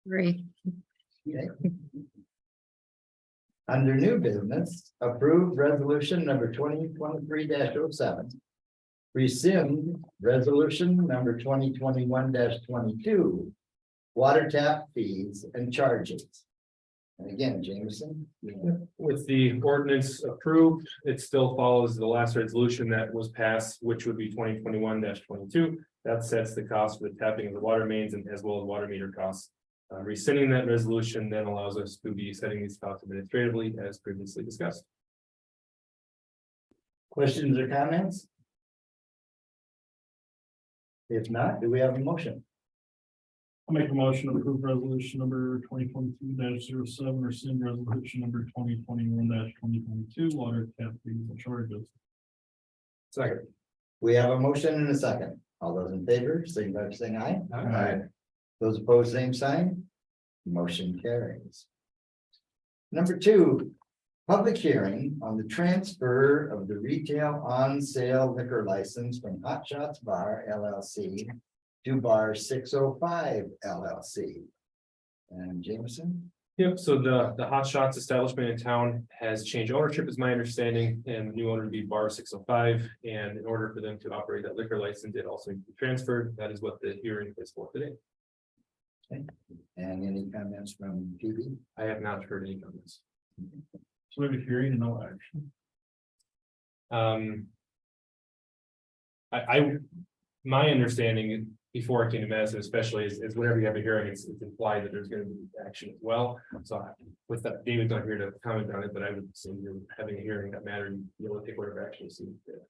Right. Okay. Under new business, approved resolution number 2023-07. Rescind resolution number 2021-22. Water tap fees and charges. And again, Jameson. With the ordinance approved, it still follows the last resolution that was passed, which would be 2021-22. That sets the cost for the tapping of the water mains and as well as water meter costs. Rescinding that resolution then allows us to be setting these costs administratively as previously discussed. Questions or comments? If not, do we have a motion? I'll make a motion to approve resolution number 2022-07, rescind resolution number 2021-2022, water tap fees and charges. Second. We have a motion and a second. All those in favor, signify by saying aye. Aye. Those opposed, same sign. Motion carries. Number 2, public hearing on the transfer of the retail on sale liquor license from Hot Shots Bar LLC to Bar 605 LLC. And Jameson? Yep, so the Hot Shots establishment in town has changed ownership, is my understanding, and the new owner would be Bar 605. And in order for them to operate that liquor license, it also needs to be transferred. That is what the hearing is for today. Okay. And any comments from PB? I have not heard any comments. So we have a hearing and no action. My understanding before I came to Madison especially is whenever you have a hearing, it's implied that there's gonna be action as well. So with that, David's not here to comment on it, but I would say you're having a hearing that matters, you'll be able to take whatever action you see fit.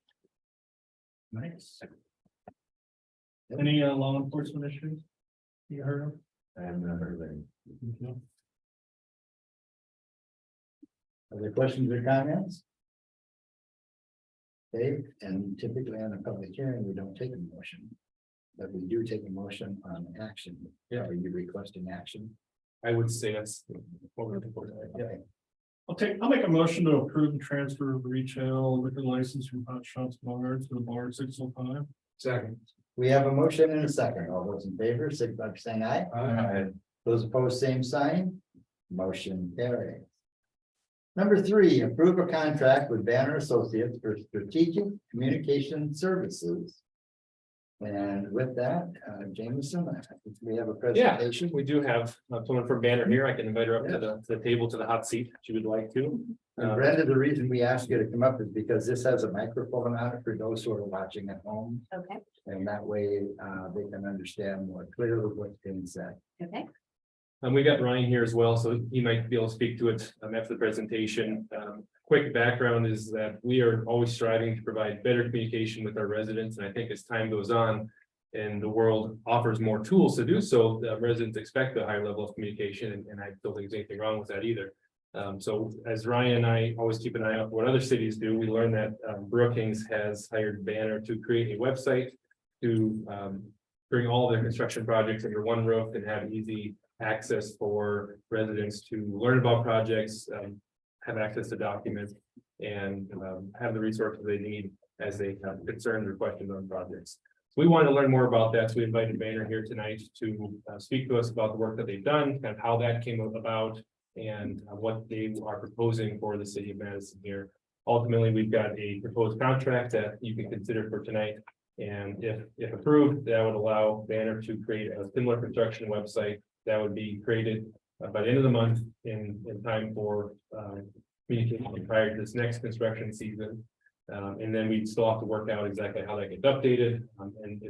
Nice. Any law enforcement issues? You heard of? I have not heard of any. Okay. Other questions or comments? Okay, and typically on a public hearing, we don't take a motion. But we do take a motion on action. Yeah. Are you requesting action? I would say that's what we're looking for tonight. Okay. I'll make a motion to approve the transfer of retail liquor license from Hot Shots Bar to the Bar 605. Second. We have a motion and a second. All those in favor, signify by saying aye. Aye. Those opposed, same sign. Motion carries. Number 3, approve a contract with Banner Associates for strategic communication services. And with that, Jameson, I think we have a presentation. We do have someone from Banner here. I can invite her up to the table, to the hot seat, if she would like to. And Brenda, the reason we asked you to come up is because this has a microphone on it for those who are watching at home. Okay, And that way, they can understand more clearly what's being said. okay. And we got Ryan here as well, so he might be able to speak to it after the presentation. Quick background is that we are always striving to provide better communication with our residents, and I think as time goes on and the world offers more tools to do so, the residents expect a higher level of communication, and I don't think there's anything wrong with that either. So as Ryan and I always keep an eye out for what other cities do, we learned that Brookings has hired Banner to create a website to bring all their construction projects under one roof and have easy access for residents to learn about projects, have access to documents, and have the resources they need as they have concerns or questions on projects. So we want to learn more about that. So we invited Banner here tonight to speak to us about the work that they've done, kind of how that came about, and what they are proposing for the city of Madison here. Ultimately, we've got a proposed contract that you can consider for tonight. And if approved, that would allow Banner to create a similar construction website that would be created by the end of the month in time for communication prior to this next construction season. And then we'd still have to work out exactly how that gets updated. And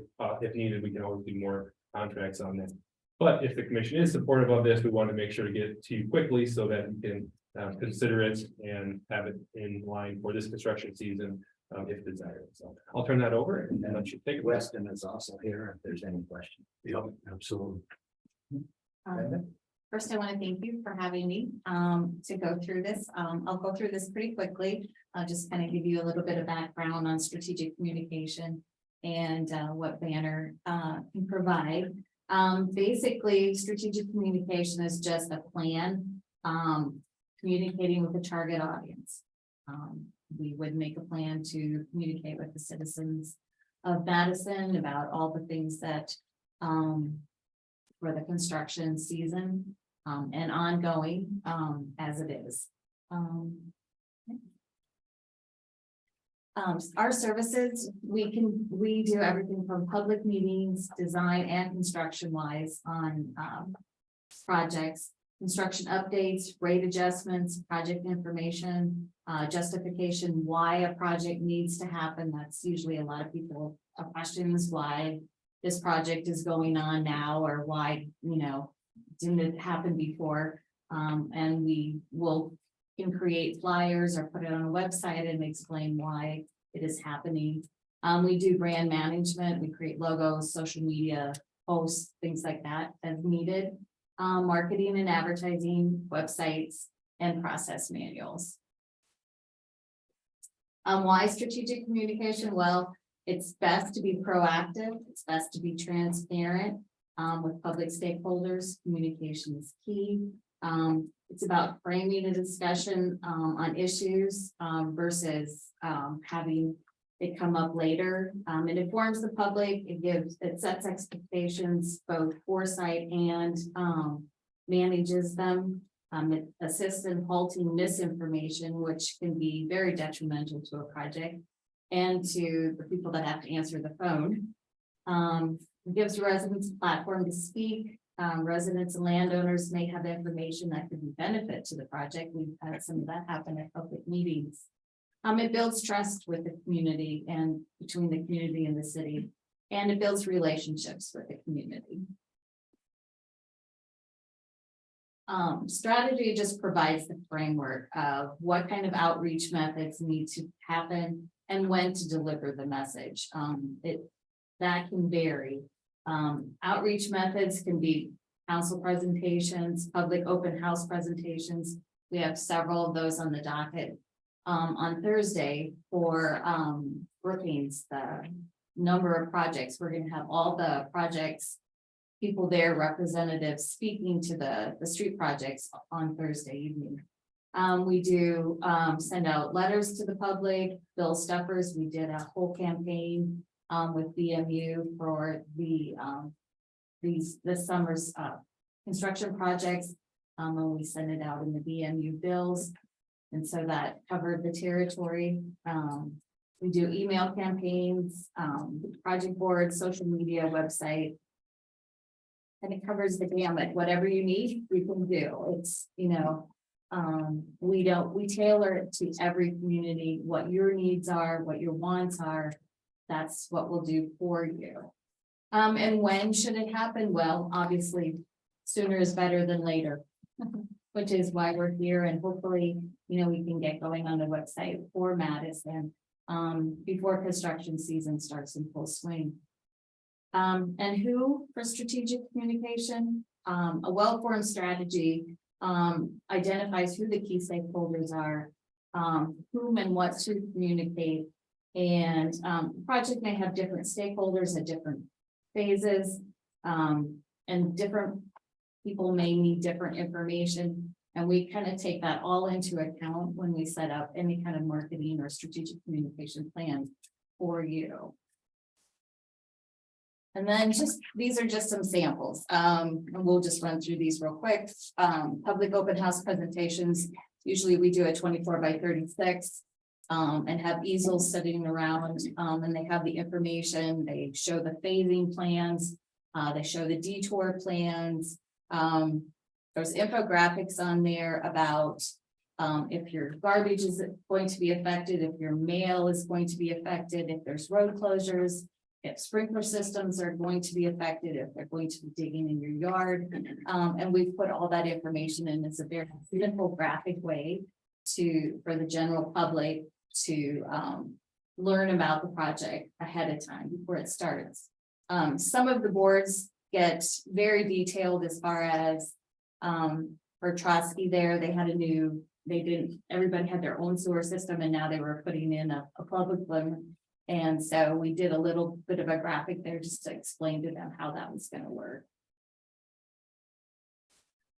if needed, we can always do more contracts on that. But if the commission is supportive of this, we want to make sure to get it to you quickly so that we can consider it and have it in line for this construction season if desired. So I'll turn that over and then let you take it. Weston is also here if there's any question. Yep, absolutely. Brenda? First, I want to thank you for having me to go through this. I'll go through this pretty quickly. I'll just kind of give you a little bit of background on strategic communication and what Banner can provide. Basically, strategic communication is just a plan communicating with the target audience. We would make a plan to communicate with the citizens of Madison about all the things that for the construction season, and ongoing, as it is. Our services, we do everything from public meetings, design and construction wise on, projects, construction updates, rate adjustments, project information, justification why a project needs to happen. That's usually a lot of people questions why this project is going on now, or why, didn't it happen before? And we can create flyers or put it on a website and explain why it is happening. We do brand management, we create logos, social media posts, things like that as needed. Marketing and advertising, websites, and process manuals. Why strategic communication? Well, it's best to be proactive, it's best to be transparent with public stakeholders. Communication is key. It's about framing a discussion on issues versus having it come up later. It informs the public, it sets expectations, both foresight and manages them. It assists in halting misinformation, which can be very detrimental to a project and to the people that have to answer the phone. It gives residents a platform to speak. Residents and landowners may have information that could be benefit to the project. We've had some of that happen at public meetings. It builds trust with the community and between the community and the city, and it builds relationships with the community. Strategy just provides the framework of what kind of outreach methods need to happen and when to deliver the message. That can vary. Outreach methods can be council presentations, public open house presentations. We have several of those on the docket. On Thursday for Brookings, the number of projects, we're gonna have all the projects, people there, representatives speaking to the street projects on Thursday evening. We do send out letters to the public, bill stuffers. We did a whole campaign with BMU for this summer's construction projects. When we send it out in the BMU bills. And so that covered the territory. We do email campaigns, project boards, social media, website. And it covers the gamut. Whatever you need, we can do. It's, we tailor it to every community, what your needs are, what your wants are. That's what we'll do for you. And when should it happen? Well, obviously, sooner is better than later. Which is why we're here, and hopefully, we can get going on the website for Madison before construction season starts in full swing. And who for strategic communication? A well-formed strategy identifies who the key stakeholders are, whom and what to communicate, and the project may have different stakeholders at different phases, and different people may need different information, and we kind of take that all into account when we set up any kind of marketing or strategic communication plan for you. And then these are just some samples. And we'll just run through these real quick. Public open house presentations. Usually we do a 24x36 and have easels sitting around, and they have the information. They show the phasing plans. They show the detour plans. There's infographics on there about if your garbage is going to be affected, if your mail is going to be affected, if there's road closures, if sprinkler systems are going to be affected, if they're going to be digging in your yard. And we've put all that information in. It's a very simple graphic way for the general public to learn about the project ahead of time before it starts. Some of the boards get very detailed as far as for Trotsky there, everybody had their own sewer system, and now they were putting in a public one. And so we did a little bit of a graphic there just to explain to them how that was going to work.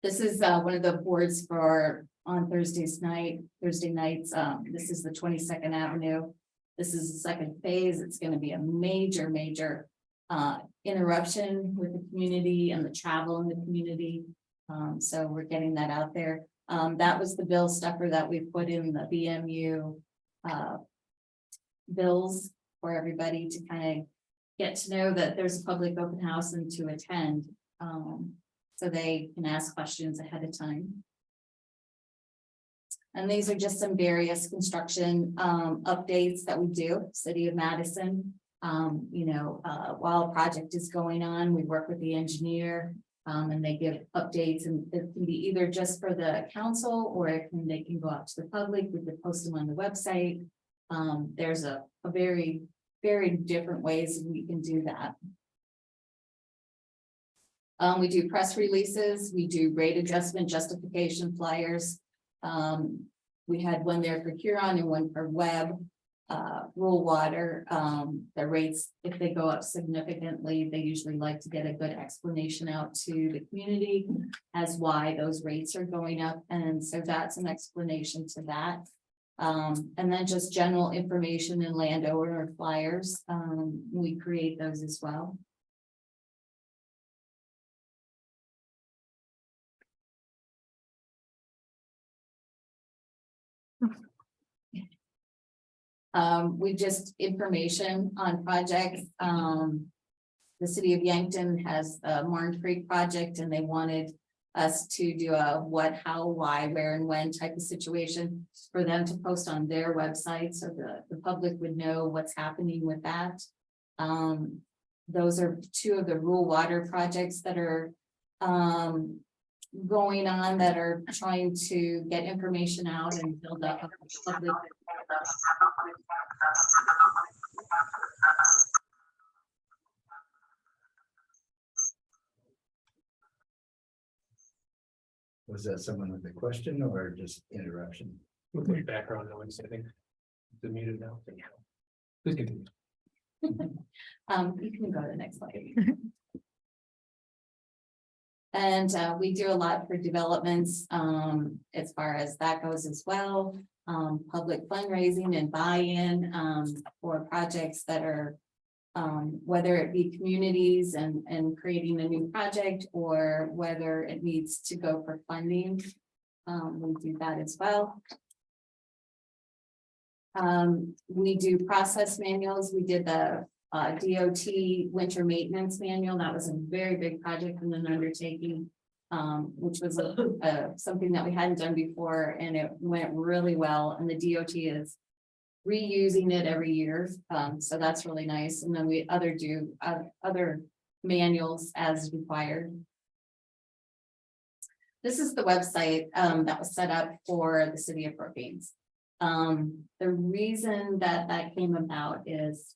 This is one of the boards for on Thursday nights. This is the 22nd Avenue. This is the second phase. It's going to be a major interruption with the community and the travel in the community. So we're getting that out there. That was the bill stuffer that we put in the BMU bills for everybody to kind of get to know that there's a public open house and to attend. So they can ask questions ahead of time. And these are just some various construction updates that we do, City of Madison. While a project is going on, we work with the engineer and they give updates, and it can be either just for the council or they can go out to the public. We could post them on the website. There's a very different ways we can do that. We do press releases, we do rate adjustment justification flyers. We had one there for Huron and one for Webb. Rural water, the rates, if they go up significantly, they usually like to get a good explanation out to the community as why those rates are going up. And so that's an explanation to that. And then just general information and landowner flyers. We create those as well. We just information on projects. The city of Yankton has a Marne Creek project and they wanted us to do a what, how, why, where and when type of situation for them to post on their website so the public would know what's happening with that. Those are two of the rural water projects that are going on that are trying to get information out and build up a public. Was that someone with a question or just interruption? With the background noise, I think. The muted now. Please continue. You can go to the next slide. And we do a lot for developments as far as that goes as well. Public fundraising and buy-in for projects that are whether it be communities and creating a new project or whether it needs to go for funding. We do that as well. We do process manuals. We did the DOT winter maintenance manual. That was a very big project and an undertaking, which was something that we hadn't done before, and it went really well. And the DOT is reusing it every year, so that's really nice. And then we do other manuals as required. This is the website that was set up for the city of Brookings. The reason that came about is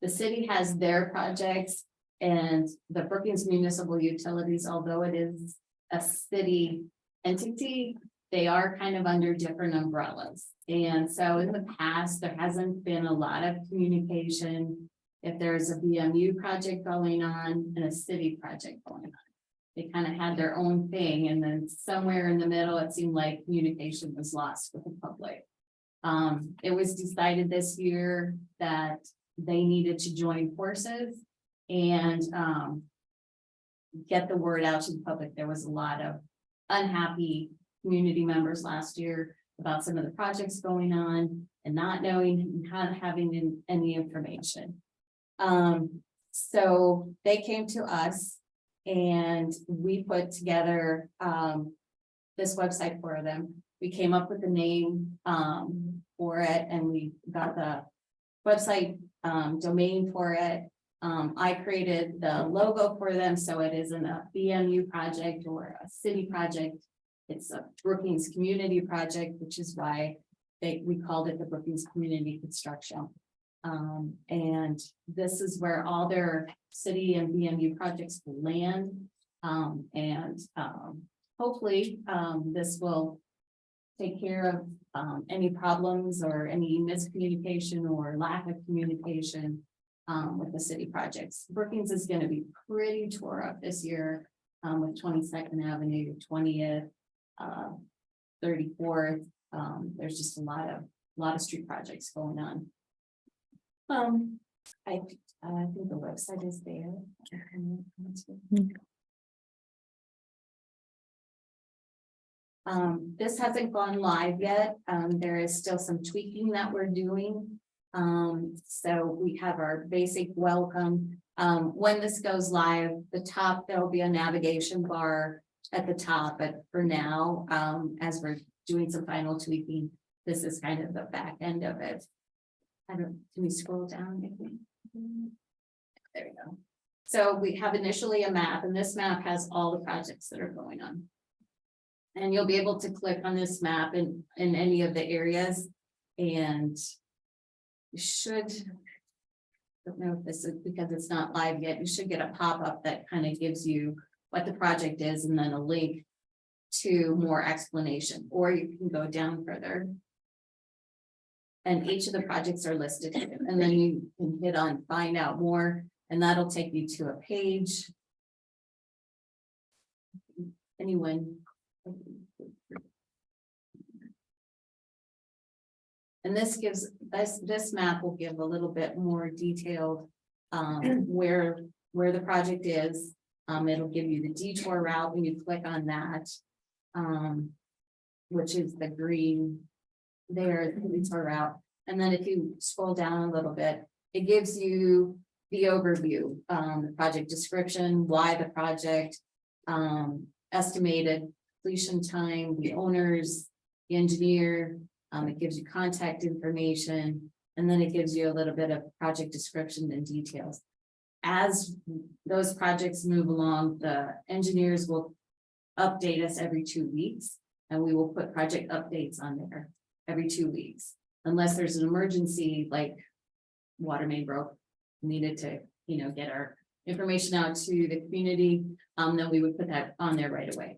the city has their projects and the Brookings Municipal Utilities, although it is a city entity, they are kind of under different umbrellas. And so in the past, there hasn't been a lot of communication. If there's a BMU project going on and a city project going on, they kind of had their own thing. And then somewhere in the middle, it seemed like communication was lost with the public. It was decided this year that they needed to join forces and get the word out to the public. There was a lot of unhappy community members last year about some of the projects going on and not knowing and not having any information. So they came to us and we put together this website for them. We came up with a name for it and we got the website domain for it. I created the logo for them, so it isn't a BMU project or a city project. It's a Brookings community project, which is why we called it the Brookings Community Construction. And this is where all their city and BMU projects will land. Hopefully this will take care of any problems or any miscommunication or lack of communication with the city projects. Brookings is going to be pretty tore up this year with 22nd Avenue, 20th, 34th. There's just a lot of street projects going on. I think the website is there. This hasn't gone live yet. There is still some tweaking that we're doing. So we have our basic welcome. When this goes live, the top, there will be a navigation bar at the top, but for now, as we're doing some final tweaking, this is kind of the back end of it. Can we scroll down maybe? There we go. So we have initially a map, and this map has all the projects that are going on. And you'll be able to click on this map in any of the areas, and you should. Don't know if this is because it's not live yet. You should get a pop-up that kind of gives you what the project is and then a link to more explanation, or you can go down further. And each of the projects are listed here, and then you can hit on find out more, and that'll take you to a page. Anyone? And this gives, this map will give a little bit more detailed, where the project is. It'll give you the detour route when you click on that. Which is the green there, the detour route. And then if you scroll down a little bit, it gives you the overview, the project description, why the project, estimated completion time, the owners, the engineer. It gives you contact information, and then it gives you a little bit of project description and details. As those projects move along, the engineers will update us every 2 weeks, and we will put project updates on there every 2 weeks. Unless there's an emergency, like water main broke, needed to, get our information out to the community, then we would put that on there right away.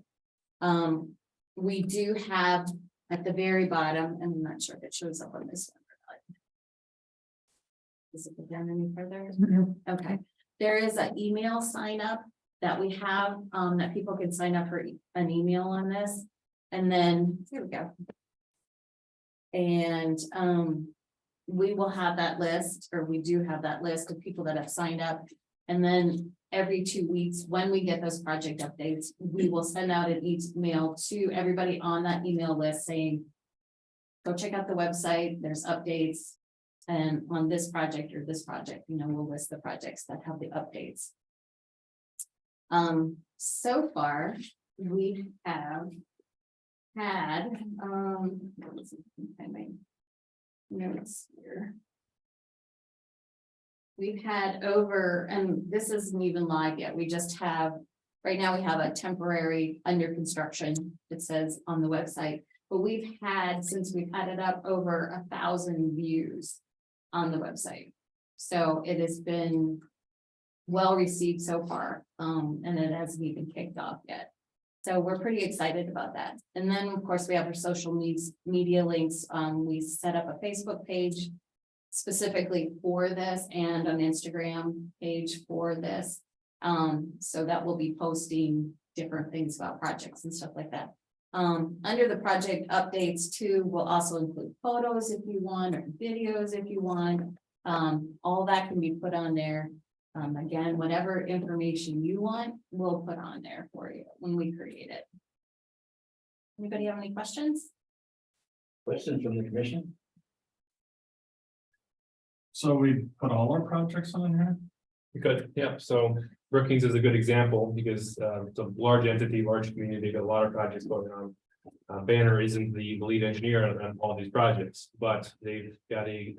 We do have at the very bottom, and I'm not sure if it shows up on this one or not. Does it go down any further? Okay, there is an email sign up that we have, that people can sign up for an email on this. And then, here we go. And, we will have that list, or we do have that list of people that have signed up. And then every 2 weeks, when we get those project updates, we will send out an email to everybody on that email list saying, go check out the website, there's updates. And on this project or this project, we'll list the projects that have the updates. So far, we have had, let's see, I made notes here. We've had over, and this isn't even live yet, we just have, right now we have a temporary under construction, it says on the website, but we've had, since we've had it up, over 1,000 views on the website. So it has been well received so far, and it hasn't even kicked off yet. So we're pretty excited about that. And then, of course, we have our social media links. We set up a Facebook page specifically for this and an Instagram page for this. So that will be posting different things about projects and stuff like that. Under the project updates too, we'll also include photos if you want, or videos if you want. All that can be put on there. Again, whatever information you want, we'll put on there for you when we create it. Anybody have any questions? Questions from the commission? So we put all our projects on here? We could, yeah, so Brookings is a good example because it's a large entity, large community, they've got a lot of projects going on. Banner isn't the lead engineer on all these projects, but they've got a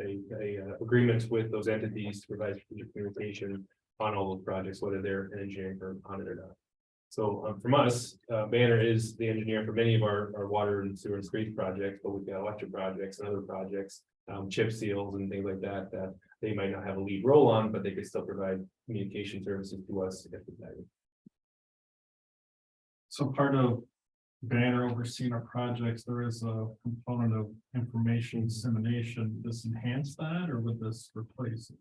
agreement with those entities to provide strategic communication on all those projects, whether they're an engineering firm on it or not. So from us, Banner is the engineer for many of our water and sewer and street projects, but we've got electric projects and other projects, chip seals and things like that, that they might not have a lead role on, but they could still provide communication services to us if desired. So part of Banner overseeing our projects, there is a component of information dissemination. Does this enhance that, or would this replace it?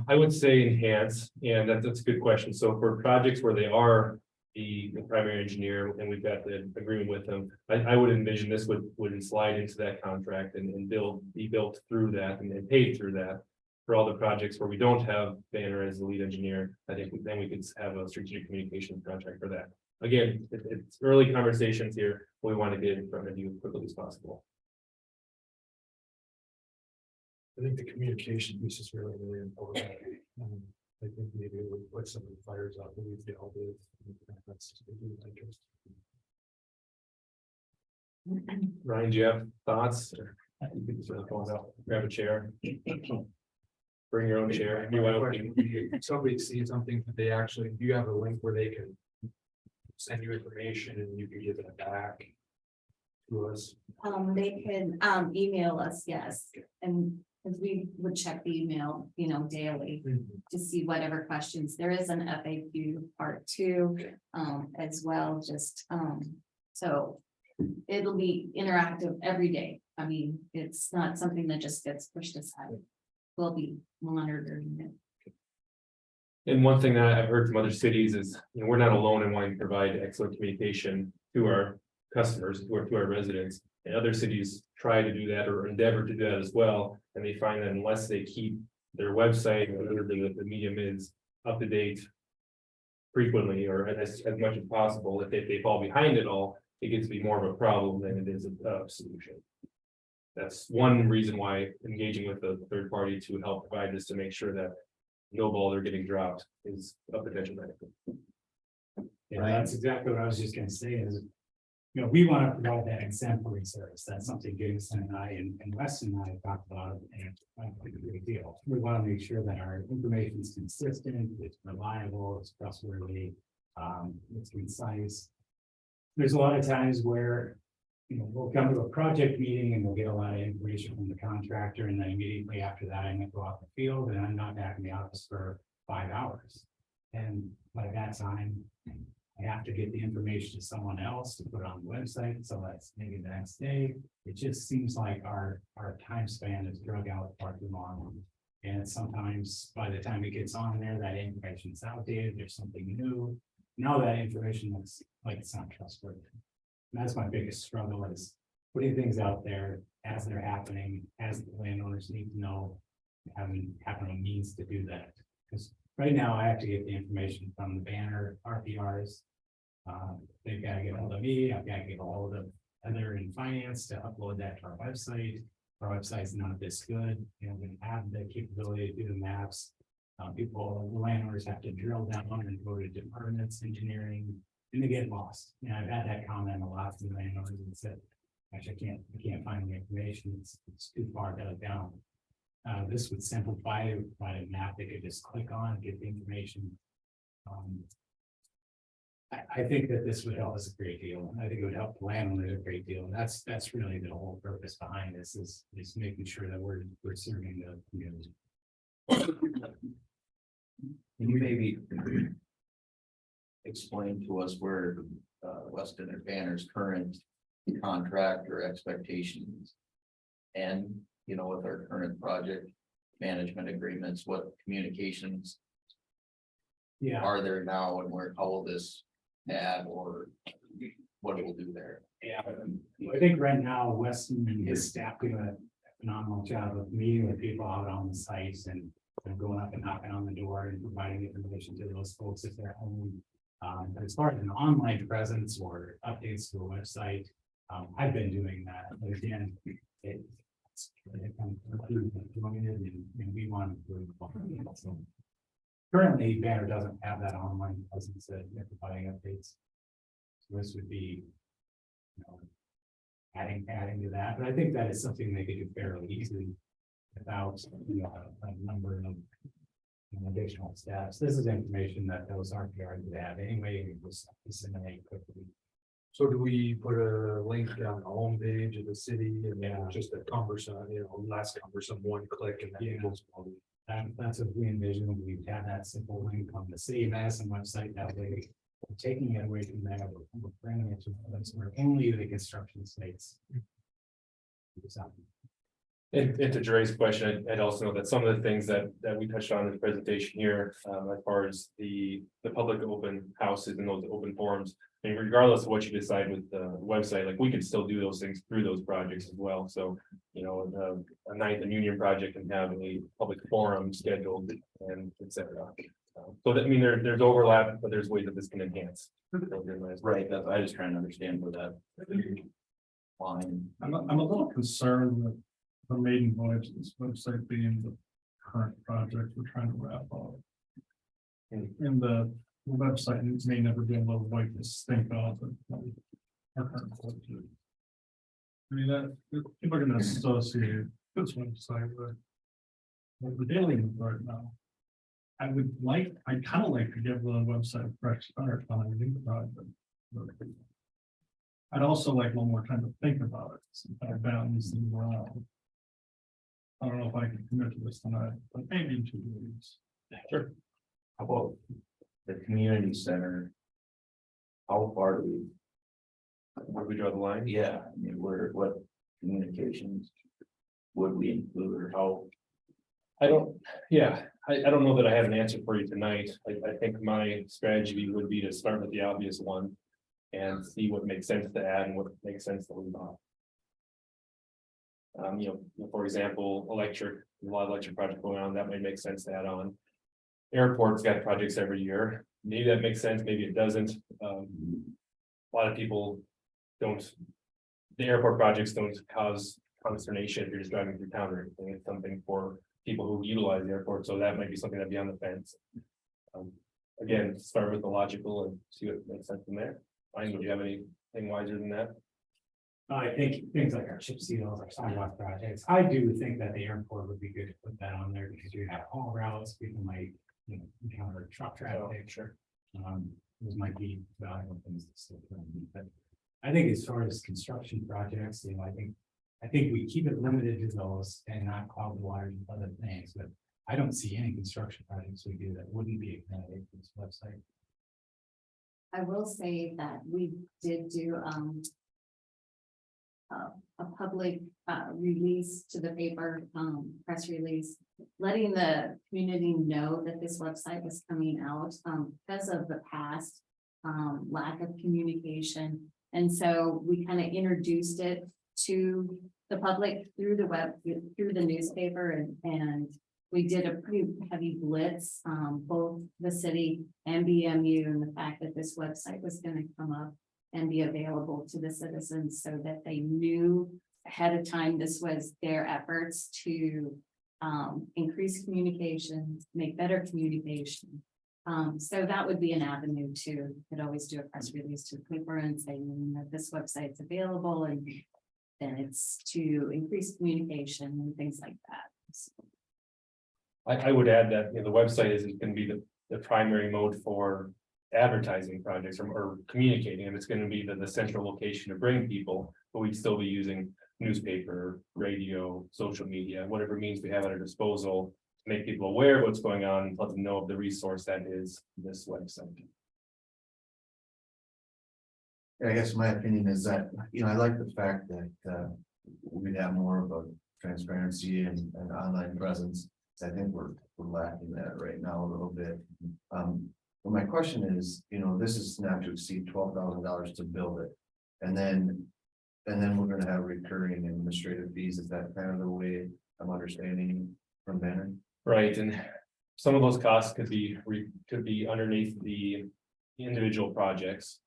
I would say enhance, and that's a good question. So for projects where they are the primary engineer and we've got the agreement with them, I would envision this would slide into that contract and be built through that and paid through that. for all the projects where we don't have Banner as the lead engineer, I think then we could have a strategic communications contract for that. Again, it's early conversations here. We want to get in front of you as quickly as possible. I think the communication piece is really, really important. I think maybe we put some of the fires out that we've dealt with. That's interest. Ryan, do you have thoughts? Or you could just go out, grab a chair. Bring your own chair. My question would be, if somebody sees something that they actually, do you have a link where they can send you information and you can give it back to us? They can, email us, yes, and, because we would check the email, daily to see whatever questions. There is an FAQ part two, as well, just, so it'll be interactive every day. I mean, it's not something that just gets pushed aside. We'll be monitoring it. And one thing that I've heard from other cities is, we're not alone in wanting to provide excellent communication to our customers, to our residents. And other cities try to do that or endeavor to do that as well. And they find that unless they keep their website or whatever the medium is up to date frequently or as much as possible, if they fall behind it all, it gets to be more of a problem than it is a solution. That's one reason why engaging with a third party to help provide this, to make sure that no ball are getting dropped is a potential benefit. Yeah, that's exactly what I was just gonna say is, we want to provide that exemplary service. That's something Jason and I and Weston and I talked about, and it's a big deal. We want to make sure that our information is consistent, it's reliable, it's trustworthy, it's concise. There's a lot of times where, we'll come to a project meeting and we'll get a lot of information from the contractor, and then immediately after that, I'm gonna go out the field and I'm not back in the office for 5 hours. And by that time, I have to get the information to someone else to put on the website, so that's maybe the next day. It just seems like our time span is drug out far too long. And sometimes by the time it gets on there, that information's outdated, there's something new. Now that information looks like it's not trustworthy. And that's my biggest struggle, is putting things out there as they're happening, as the landowners need to know, having a means to do that. Because right now I have to get the information from the Banner RPRs. They've got to get a hold of me, I've got to get a hold of Heather in finance to upload that to our website. Our website's not this good, we have the capability to do the maps. The landowners have to drill down and go to departments, engineering, and they get lost. I've had that comment a lot from the landowners and said, actually, I can't find the information, it's too far down. This would simplify it, provide a map they could just click on and get the information. I think that this would help us a great deal. I think it would help the landowners a great deal. And that's really the whole purpose behind this, is making sure that we're serving the community. Can you maybe explain to us where Weston and Banner's current contract or expectations? And, with our current project management agreements, what communications are there now, and how will this add, or what it will do there? Yeah, I think right now Weston and his staff do a phenomenal job of meeting with people out on the sites and going up and knocking on the door and providing information to those folks if they're home. But as far as an online presence or updates to the website, I've been doing that. But again, we want to. So currently, Banner doesn't have that online presence that they're providing updates. So this would be, adding to that. But I think that is something they could do fairly easily without a number of additional steps. This is information that those RPRs would have anyway. It was disseminated quickly. So do we put a link on the home page of the city, and then Yeah. just a cumbersome, less cumbersome one click, and then it goes all the- That's what we envision. We've had that simple link on the city of Madison website. That way, we're taking it away from there. We're bringing it to a place where only the construction sites. And to Jerry's question, I'd also know that some of the things that we touched on in the presentation here, as far as the public open houses and those open forums. I mean, regardless of what you decide with the website, like we could still do those things through those projects as well. So, you know, a Ninth and Union project can have a public forum scheduled and et cetera. So that, I mean, there's overlap, but there's ways that this can enhance. Right, that's, I just trying to understand where that line. I'm a little concerned with the maiden voyage of this website being the current project we're trying to wrap up. And the website may never be able to wipe this thing off. Our current website. I mean, that people are gonna associate this website with what we're dealing with right now. I'd kind of like to give the website a fresh start on a new project. I'd also like one more time to think about it, since I balance things around. I don't know if I can commit to this tonight, but maybe in 2 weeks. Sure. How about the community center? How far do we? Where we draw the line? Yeah, I mean, what communications would we include or how? I don't know that I have an answer for you tonight. I think my strategy would be to start with the obvious one. And see what makes sense to add and what makes sense to leave off. You know, for example, a lot of electric projects going on, that might make sense to add on. Airport's got projects every year, maybe that makes sense, maybe it doesn't. A lot of people don't. The airport projects don't cause consternation if you're just driving through town or anything. It's something for people who utilize the airport, so that might be something that'd be on the fence. Again, start with the logical and see what makes sense from there. Ryan, would you have anything wiser than that? I think things like our chip seals, our sidewalk projects, I do think that the airport would be good to put that on there because you have haul routes, people might, you know, encounter truck traffic. Sure. Those might be valuable things to still put on, but I think as far as construction projects, you know, I think we keep it limited to those and not cloud the waters with other things, but I don't see any construction projects we do that wouldn't be a candidate for this website. I will say that we did do a public release to the paper, press release, letting the community know that this website was coming out because of the past lack of communication. And so we kind of introduced it to the public through the web, through the newspaper, and we did a pretty heavy blitz, both the city and BMU, and the fact that this website was going to come up and be available to the citizens so that they knew ahead of time this was their efforts to increase communication, make better communication. So that would be an avenue too. Could always do a press release to the paper and say that this website's available, and then it's to increase communication and things like that. So. I would add that, you know, the website is going to be the primary mode for advertising projects or communicating, and it's going to be the central location to bring people, but we'd still be using newspaper, radio, social media, whatever means we have at our disposal to make people aware of what's going on and let them know of the resource that is this website. I guess my opinion is that, you know, I like the fact that we'd have more of a transparency and online presence. I think we're lacking that right now a little bit. But my question is, you know, this is not to exceed $12,000 to build it. And then we're gonna have recurring administrative fees. Is that kind of the way I'm understanding from Banner? Right, and some of those costs could be underneath the individual projects.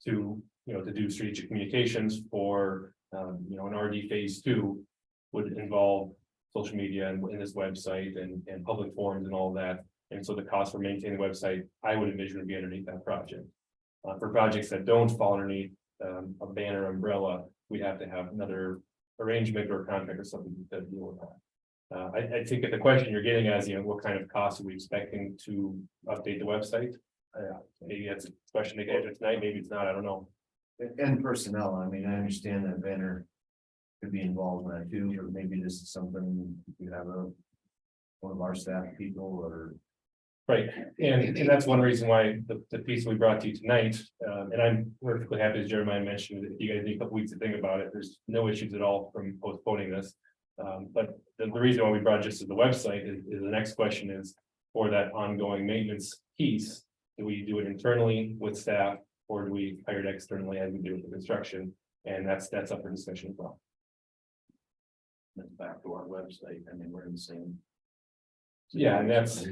To, you know, to do strategic communications for, you know, an RD phase 2 would involve social media and in this website and public forums and all that. And so the cost for maintaining the website, I would envision would be underneath that project. For projects that don't fall underneath a Banner umbrella, we'd have to have another arrangement or contract or something to deal with that. I think that the question you're getting at is, you know, what kind of costs are we expecting to update the website? Maybe that's a question to get tonight, maybe it's not, I don't know. And personnel, I mean, I understand that Banner could be involved in that too, or maybe this is something you have one of our staff people or. Right, and that's one reason why the piece we brought to you tonight, and I'm perfectly happy, as Jeremiah mentioned, if you guys need a couple weeks to think about it, there's no issues at all from postponing this. But the reason why we brought just to the website is the next question is for that ongoing maintenance piece. Do we do it internally with staff or do we hire it externally as we do with the construction? And that's up for discussion as well. That's back to our website. I mean, we're in the same. Yeah, and that's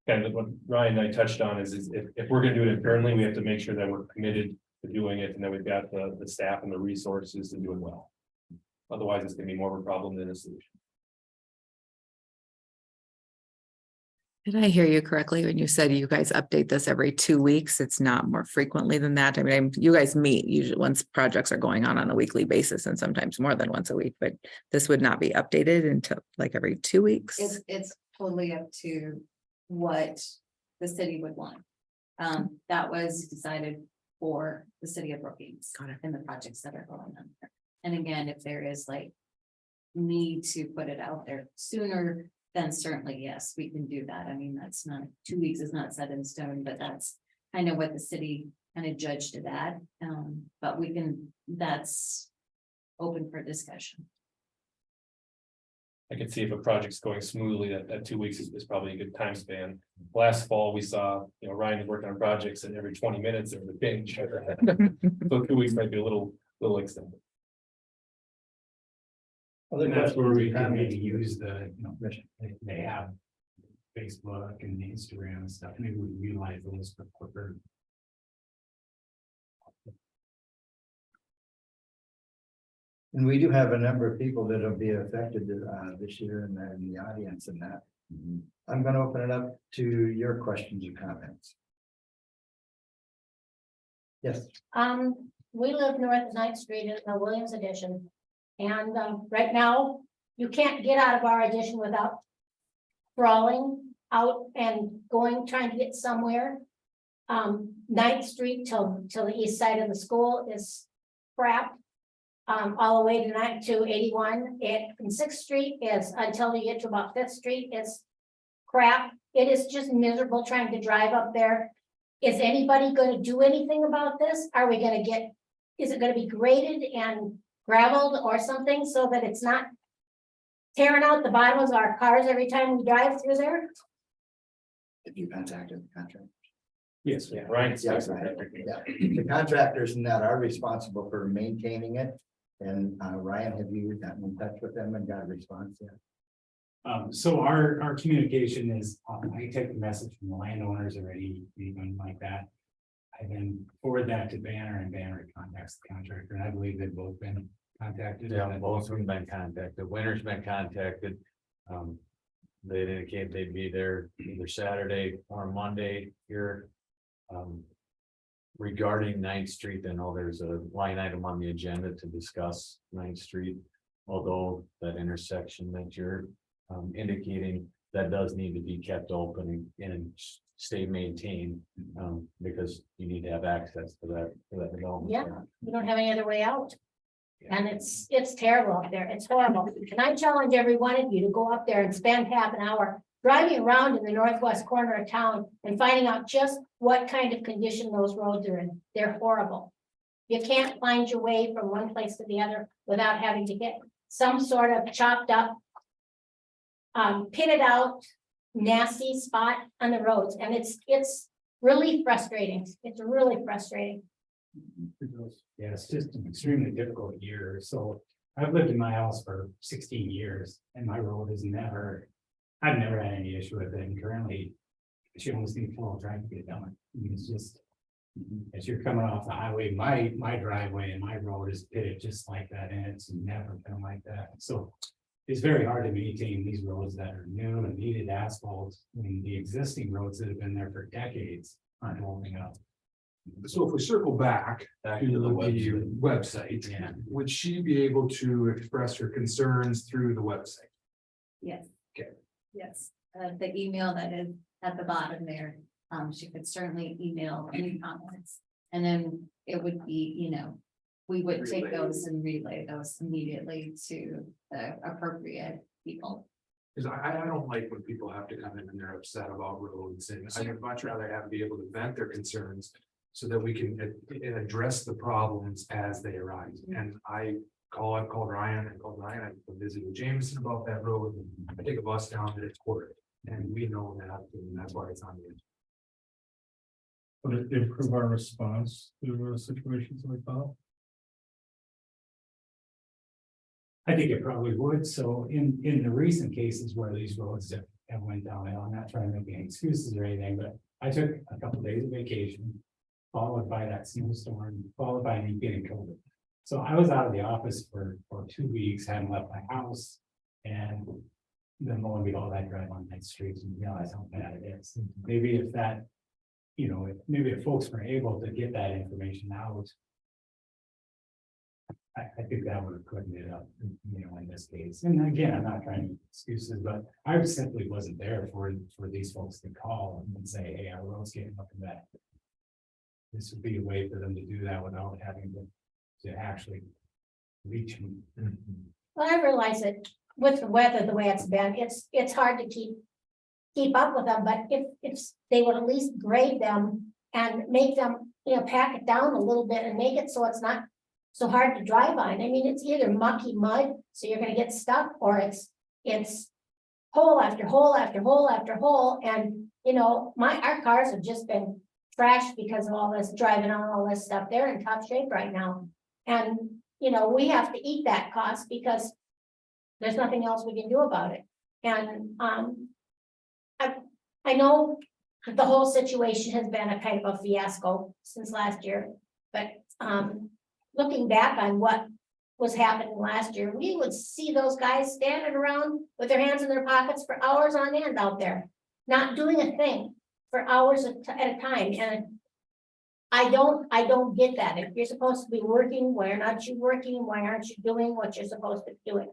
kind of what Ryan and I touched on is if we're gonna do it internally, we have to make sure that we're committed to doing it and that we've got the staff and the resources to do it well. Otherwise, it's gonna be more of a problem than a solution. Did I hear you correctly when you said you guys update this every 2 weeks? It's not more frequently than that. I mean, you guys meet usually once projects are going on a weekly basis and sometimes more than once a week, but this would not be updated until like every 2 weeks. It's totally up to what the city would want. That was decided for the city of Brookings. Got it. And the projects that are going on there. And again, if there is like need to put it out there sooner, then certainly, yes, we can do that. I mean, that's not, 2 weeks is not set in stone, but that's kind of what the city kind of judged it at. But we can, that's open for discussion. I can see if a project's going smoothly, that 2 weeks is probably a good time span. Last fall, we saw, Ryan was working on projects and every 20 minutes there was a binge. So 2 weeks might be a little extended. Other And that's where we questions or can maybe comments? use they have Facebook and Instagram and stuff, maybe we utilize those for quicker. And we do have a number of people that will be affected this year in the audience and that. I'm going to open it up to your questions or comments. Yes, We live north of 9th Street in the Williams Addition. And right now, you can't get out of our addition without crawling out and trying to get somewhere. 9th Street till the east side of the school is crap. All the way to 81, from 6th Street is until you get to about 5th Street is crap. It is just miserable trying to drive up there. Is anybody going to do anything about this? Are we going to is it going to be graded and gravelled or something so that it's not tearing out the bottoms of our cars every time we drive through there? if you contacted the contractor. Yes, Ryan. Yes, yeah, the contractors and that are responsible for maintaining it. And Ryan, have you gotten in touch with them and got a response yet? So our communication is, I take the message from the landowners already, anything like that. I then forward that to Banner and Banner contacts the contractor, and I believe they've both been contacted. Yeah, both of them been contacted. Winter's been contacted. They'd indicate they'd be there either Saturday or Monday here. Regarding 9th Street, I know there's a line item on the agenda to discuss 9th Street. Although that intersection that you're indicating, that does need to be kept open and stay maintained. Because you need to have access to that development. Yeah, we don't have any other way out. And it's terrible up there. It's horrible. And I challenge every one of you to go up there and spend half an hour driving around in the northwest corner of town and finding out just what kind of condition those roads are in. They're horrible. You can't find your way from one place to the other without having to get some sort of chopped up, pitted out, nasty spot on the roads. And it's really frustrating. It's really frustrating. Yeah, it's just an extremely difficult year. So I've lived in my house for 16 years and my road has I've never had any issue with it. And currently, she almost needs full trying to get it done. I mean, it's just, as you're coming off the highway, my driveway and my road is pitted just like that. And it's never been like that. So it's very hard to maintain these roads that are new and needed asphalt. I mean, the existing roads that have been there for decades aren't holding up. So if we circle back to the website, Yeah. would she be able to express her concerns through the website? Yes. Okay. Yes, the email that is at the bottom there, she could certainly email any comments. And then it would be, we would take those and relay those immediately to the appropriate people. Because I don't like when people have to come in and they're upset about roads, and I'd much rather have be able to vent their concerns so that we can address the problems as they arise. And I I called Ryan, I visited Jameson about that road, I take a bus down to its quarter, and we know that, and that's why it's on the. Would it improve our response to situations like that? I think it probably would. So in the recent cases where these roads have went downhill, I'm not trying to make any excuses or anything, but I took a couple days of vacation. Followed by that snowstorm, followed by me getting COVID. So I was out of the office for 2 weeks, hadn't left my house. And then lo and behold, I drive on night streets and realize how bad it is. Maybe if that, maybe if folks were able to get that information out. I think that would have cleaned it up, in this case. And again, I'm not trying to make excuses, but I simply wasn't there for these folks to call and say, hey, our road's getting up and back. This would be a way for them to do that without having to actually reach me. Well, I realize that with the weather, the way it's been, it's hard to keep up with them, but if they would at least grade them and make them, pack it down a little bit and make it so it's not so hard to drive on. I mean, it's either mucky mud, so you're gonna get stuck, or it's hole after hole after hole after hole, and, our cars have just been trashed because of all this driving on all this stuff. They're in tough shape right now. And, we have to eat that cost because there's nothing else we can do about it. And, I know that the whole situation has been a kind of a fiasco since last year, but, looking back on what was happening last year, we would see those guys standing around with their hands in their pockets for hours on end out there, not doing a thing for hours at a time. And I don't get that. If you're supposed to be working, why aren't you working? Why aren't you doing what you're supposed to be doing?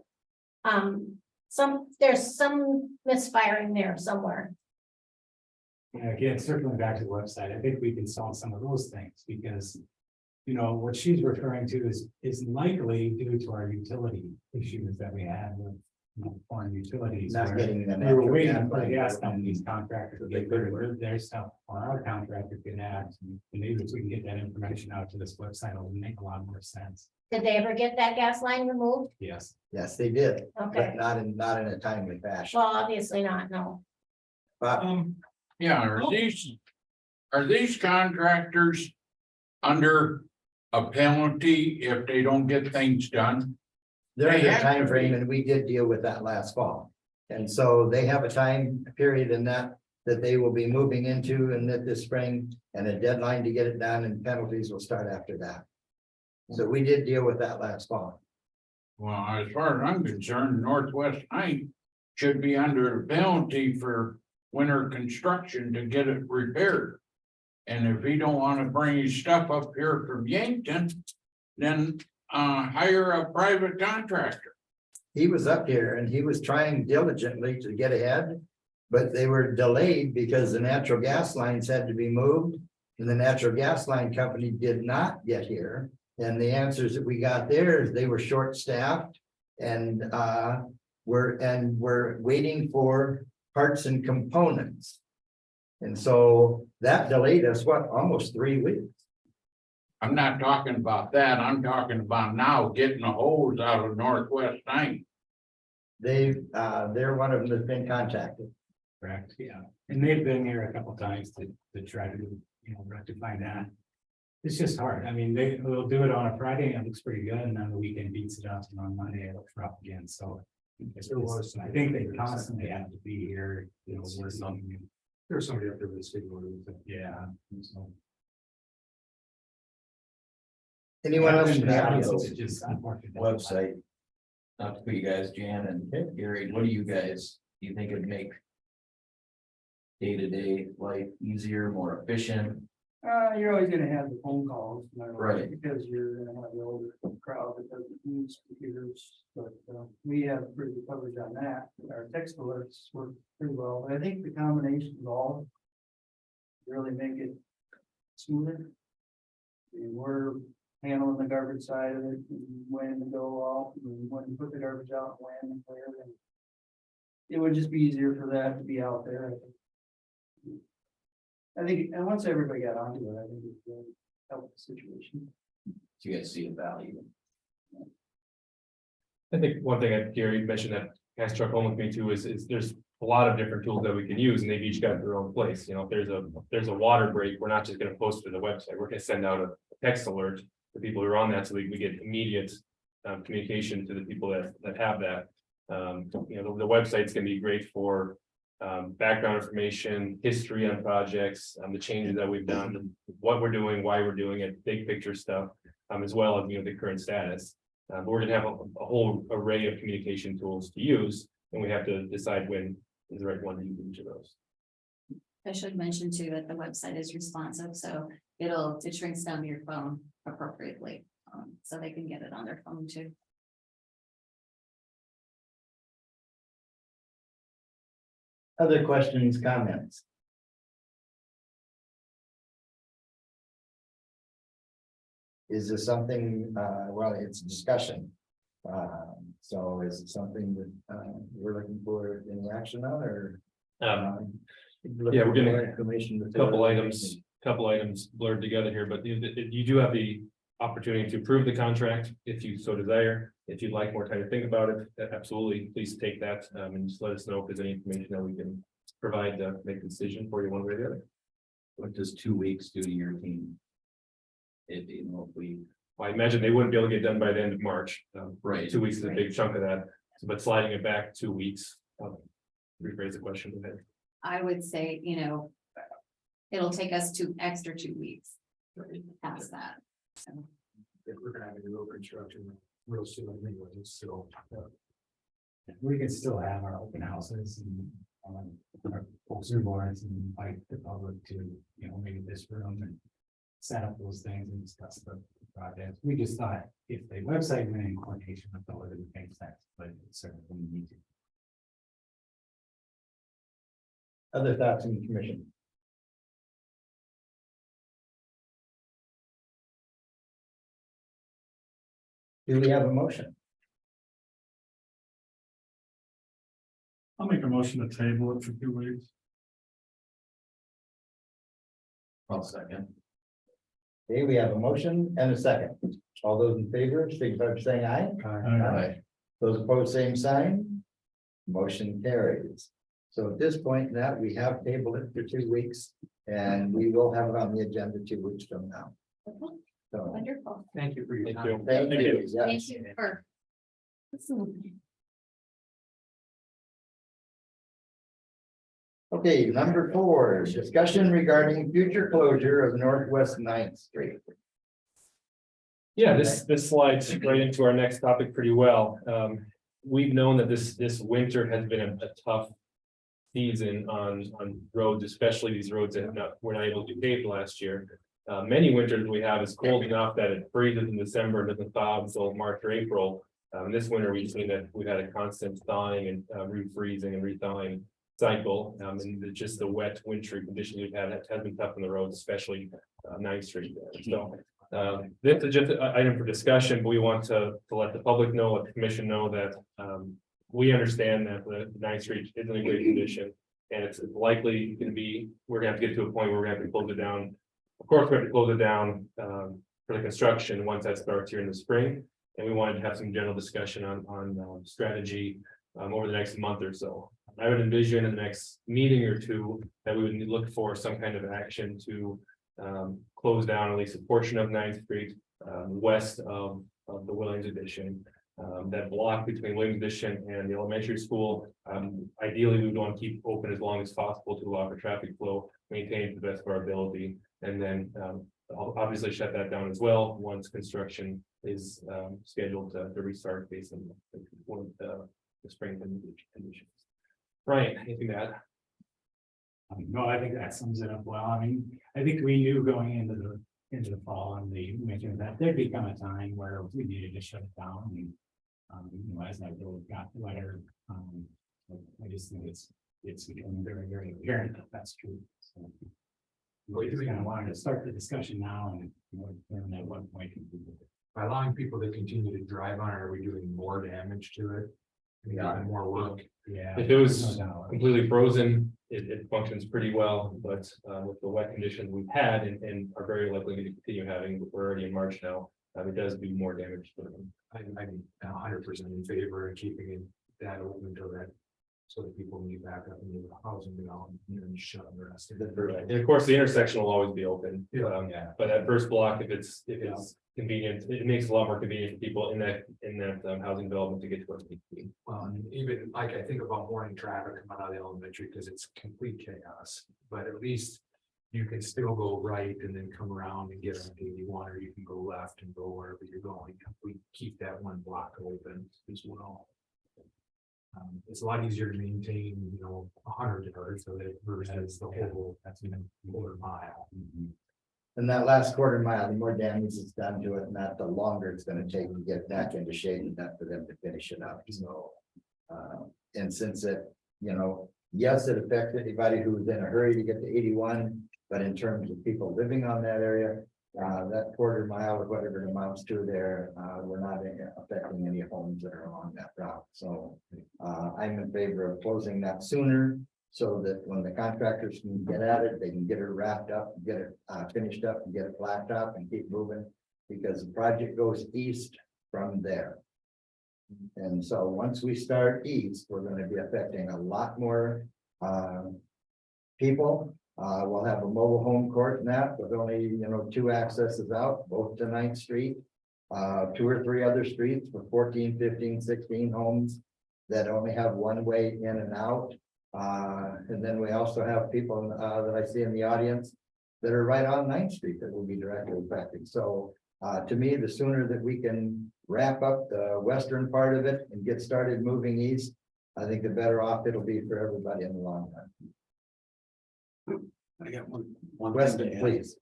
There's some misfiring there somewhere. Again, circling back to the website, I think we can solve some of those things because, what she's referring to is likely due to our utility issues that we had with foreign utilities. Not where getting the We were natural waiting gas for the line. gas companies contractors to get their stuff on our contractor can act. And maybe if we can get that information out to this website, it'll make a lot more sense. Did they ever get that gas line removed? Yes. Yes, they did, Okay, but not in a timely fashion. well, obviously not, no. But Yeah, are these contractors under a penalty if they don't get things done? they're in They a have to time frame, be. and we did deal with that last fall. And so they have a time period in that they will be moving into in this spring, and a deadline to get it done, and penalties will start after that. So we did deal with that last fall. Well, as far as I'm concerned, Northwest Ninth should be under a penalty for winter construction to get it repaired. And if he don't wanna bring his stuff up here from Yankton, then hire a private contractor. He was up here and he was trying diligently to get ahead, but they were delayed because the natural gas lines had to be moved. And the natural gas line company did not get here. And the answers that we got there is they were short-staffed and we're waiting for parts and components. And so that delayed us, almost 3 weeks. I'm not talking about that, I'm talking about now getting a hose out of Northwest Ninth. They're one of them that's been contacted. Correct, yeah. And they've been here a couple times to try to, rectify that. It's just hard. I mean, they'll do it on a Friday and it looks pretty good, and then the weekend beats it up, and on Monday it looks rough again, so. I think they constantly have to be here, working. There's somebody up there with a speaker. Yeah. So. Anyone else? from the Yeah, audience? it's just unfortunate. Website. Not to put you guys, Jan and Gary, what do you think it'd make? Day-to-day life easier, more efficient? You're always gonna have the phone calls. no matter what, Right. Because you're gonna have the older crowd that doesn't use computers, but, we have pretty good coverage on that. Our text alerts work pretty well, but I think the combination of all really make it smoother. And we're handling the garbage side of it, and when to go off, and when to put the garbage out, when and where, and it would just be easier for that to be out there, I think. And once everybody got onto it, I think it really helped the situation. Do you guys see a value? I think one thing that Gary mentioned that kind of struck home with me too is there's a lot of different tools that we can use and they've each got their own place. You know, if there's a water break, we're not just gonna post to the website. We're gonna send out a text alert to people who are on that so we get immediate communication to the people that have that. You know, the website's gonna be great for background information, history on projects, the changes that we've done, what we're doing, why we're doing it, big picture stuff, as well as, you know, the current status. But we're gonna have a whole array of communication tools to use, and we have to decide when is the right one to use each of those. I should mention too that the website is responsive, so it shrinks down to your phone appropriately, so they can get it on their phone too. Other questions, comments? Is this something, well, it's a discussion. So is it something that, we're looking for any action on or? Yeah, we're getting information. A couple items blurred together here, but you do have the opportunity to approve the contract if you so desire. If you'd like more time to think about it, absolutely, please take that and just let us know if there's any information that we can provide to make a decision for you one way or the other. What does 2 weeks do to your team? If you know, if we, I imagine they wouldn't be able to get done by the end of March. Right. 2 weeks is a big chunk of that, but sliding it back 2 weeks. Rephrase the question a bit. I would say, you know, it'll take us extra 2 weeks past that. So, If we're gonna have a road construction real soon anyway, so. We can still have our open houses and our poster boards and invite the public to, you know, maybe this room and set up those things and discuss the project. We just thought if the website went in coordination with all of it would make sense, but it's certainly need to. Other thoughts in the commission? Do we have a motion? I'll make a motion to table it for 2 weeks. I'll second. Okay, we have a motion and a second. All those in favor, signify by saying aye. Aye. Those opposed, same sign. Motion carries. So at this point, that we have tabled it for 2 weeks and we will have it on the agenda 2 weeks from now. okay, So, wonderful. Thank you for your Thank time. you. thank Thank you. you. Thank Yes. you for. Okay, number 4, discussion regarding future closure of Northwest 9th Street. Yeah, this slides right into our next topic pretty well. We've known that this winter has been a tough season on roads, especially these roads that were not able to be paved last year. Many winters we have is cold enough that it freezes in December, doesn't thaw until March or April. This winter, we've seen that we've had a constant thawing and refreezing and rethawing cycle. And just the wet wintry conditions we've had has been tough on the roads, especially 9th Street. So this is just an item for discussion, but we want to let the public know, let the commission know that we understand that the 9th Street isn't in great condition. And it's likely going to be, we're gonna have to get to a point where we're gonna have to close it down. Of course, we have to close it down for the construction once that starts here in the spring. And we wanted to have some general discussion on strategy over the next month or so. I would envision in the next meeting or two that we would look for some kind of action to close down at least a portion of 9th Street west of the Williams addition. That block between Williams addition and the elementary school. Ideally, we would want to keep open as long as possible to allow for traffic flow, maintain to the best of our ability. And then I'll obviously shut that down as well once construction is scheduled to restart based on the spring conditions. Brian, anything to add? No, I think that sums it up well. I mean, I think we knew going into the fall and the winter that there'd become a time where we needed to shut it down. And, you know, as that road got wetter, I just think it's becoming very, very apparent that that's true. So we just kind of wanted to start the discussion now and, you know, determine at what point. By allowing people to continue to drive on, it, are we doing more damage to it? Yeah. More work. Yeah. If it was no doubt. completely frozen, it functions pretty well, but with the wet conditions we've had and are very likely to continue having, we're already in March now. it does do more damage to them. I'm 100% in favor of keeping it that open until that. So that people need back up and the housing development and then shut the rest of it. And of course, the intersection will always be open. Yeah. But that first block, if it's convenient, it makes it a lot more convenient for people in that housing development to get to where they need to be. And even like I think about morning traffic coming out of the elementary because it's complete chaos, but at least. You can still go right and then come around and get on 81, or you can go left and go wherever you're going. We keep that one block open as well. It's a lot easier to maintain, 100 yards so that versus the whole, that's quarter mile. And that last quarter mile, the more damage is done to it, and that the longer it's gonna take to get back into shape enough for them to finish it up, so. And since it, yes, it affects anybody who's in a hurry to get to 81, but in terms of people living on that area, that quarter mile or whatever it amounts to there, we're not affecting any homes that are along that route, so. I'm in favor of closing that sooner, so that when the contractors can get at it, they can get it wrapped up, get it finished up, and get it blacked up and keep moving. Because the project goes east from there. And so once we start east, we're gonna be affecting a lot more people. We'll have a mobile home court and that with only, 2 accesses out, both to 9th Street. 2 or 3 other streets with 14, 15, 16 homes that only have one way in and out. And then we also have people that I see in the audience that are right on 9th Street that will be directly affected. So to me, the sooner that we can wrap up the western part of it and get started moving east, I think the better off it'll be for everybody in the long run. I got one thing Weston, to add. please.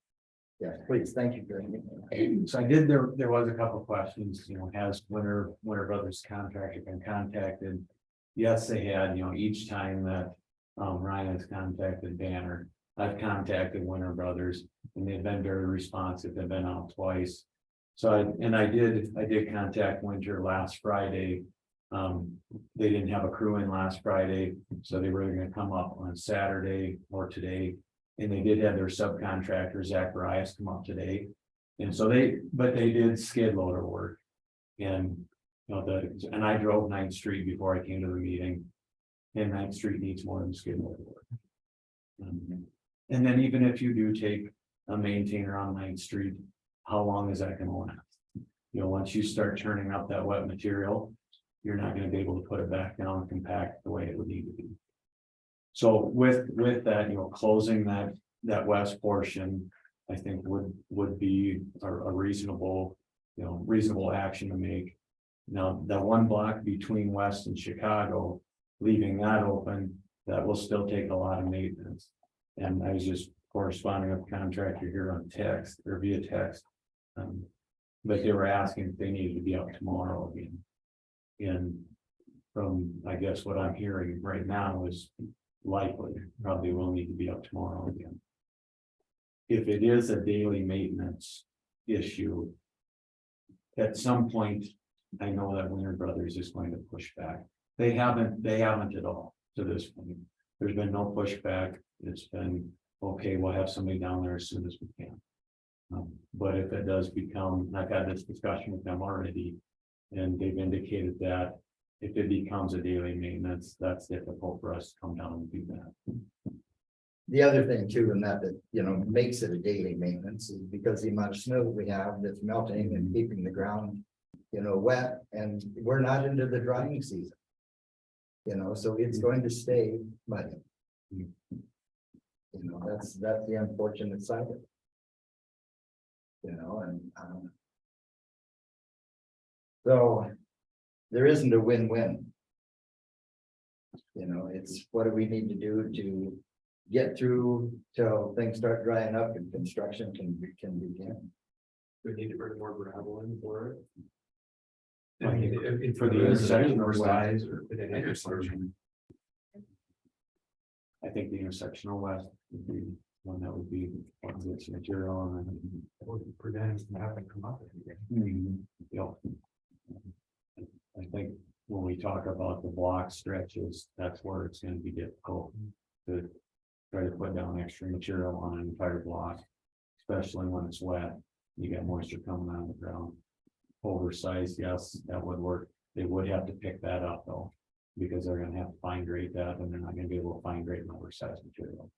Yeah, please, thank you for. So there was a couple of questions, has Winter Brothers contractor been contacted? Yes, they had, each time that Ryan has contacted Banner, I've contacted Winter Brothers and they've been very responsive. They've been out twice. So I did contact Winter last Friday. They didn't have a crew in last Friday, so they were gonna come up on Saturday or today. And they did have their subcontractor, Zacharias, come up today. And so they did skid loader work. And, and I drove 9th Street before I came to the meeting. And 9th Street needs more than skid loader work. And then even if you do take a maintainer on 9th Street, how long is that gonna last? Once you start turning up that wet material, you're not gonna be able to put it back down and compact the way it would need to be. So with that, closing that west portion, I think would be a reasonable, reasonable action to make. Now, that one block between West and Chicago, leaving that open, that will still take a lot of maintenance. And I was just corresponding with the contractor here on text or via text. But they were asking if they needed to be out tomorrow again. And from, I guess, what I'm hearing right now is likely, probably will need to be up tomorrow again. If it is a daily maintenance issue, at some point, I know that Winter Brothers is going to push back. They haven't at all to this point. There's been no pushback. It's been, okay, we'll have somebody down there as soon as we can. But if it does become, I've had this discussion with them already, and they've indicated that if it becomes a daily maintenance, that's difficult for us to come down and do that. The other thing too, and that makes it a daily maintenance is because the amount of snow that we have that's melting and keeping the ground, wet, and we're not into the drying season. So it's going to stay muddy. That's the unfortunate side of it. So there isn't a win-win. It's what do we need to do to get through till things start drying up and construction can begin. We need to bring more gravel in for it. For the intersection or size or for the intersection. I think the intersectional west would be one that would be what gets material and then would prevent it from having to come up again. I think when we talk about the block stretches, that's where it's going to be difficult to try to put down extra material on an entire block, especially when it's wet. You got moisture coming out of the ground. oversized, yes, that would work. They would have to pick that up though. Because they're gonna have to fine grade that and they're not gonna be able to fine grade an oversized material.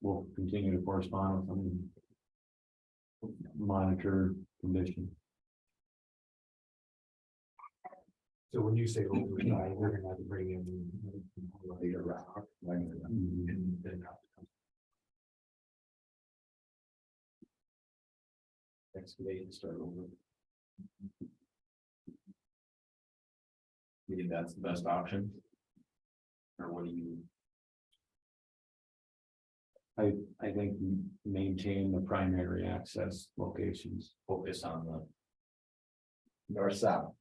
We'll continue to correspond with them. Monitor condition. So when you say oversized, we're gonna have to bring in. Bigger rock, And then have to come. Excavate and start over. You think that's the best option? Or what do you? I think maintain the primary access locations. Focus on the, north, south.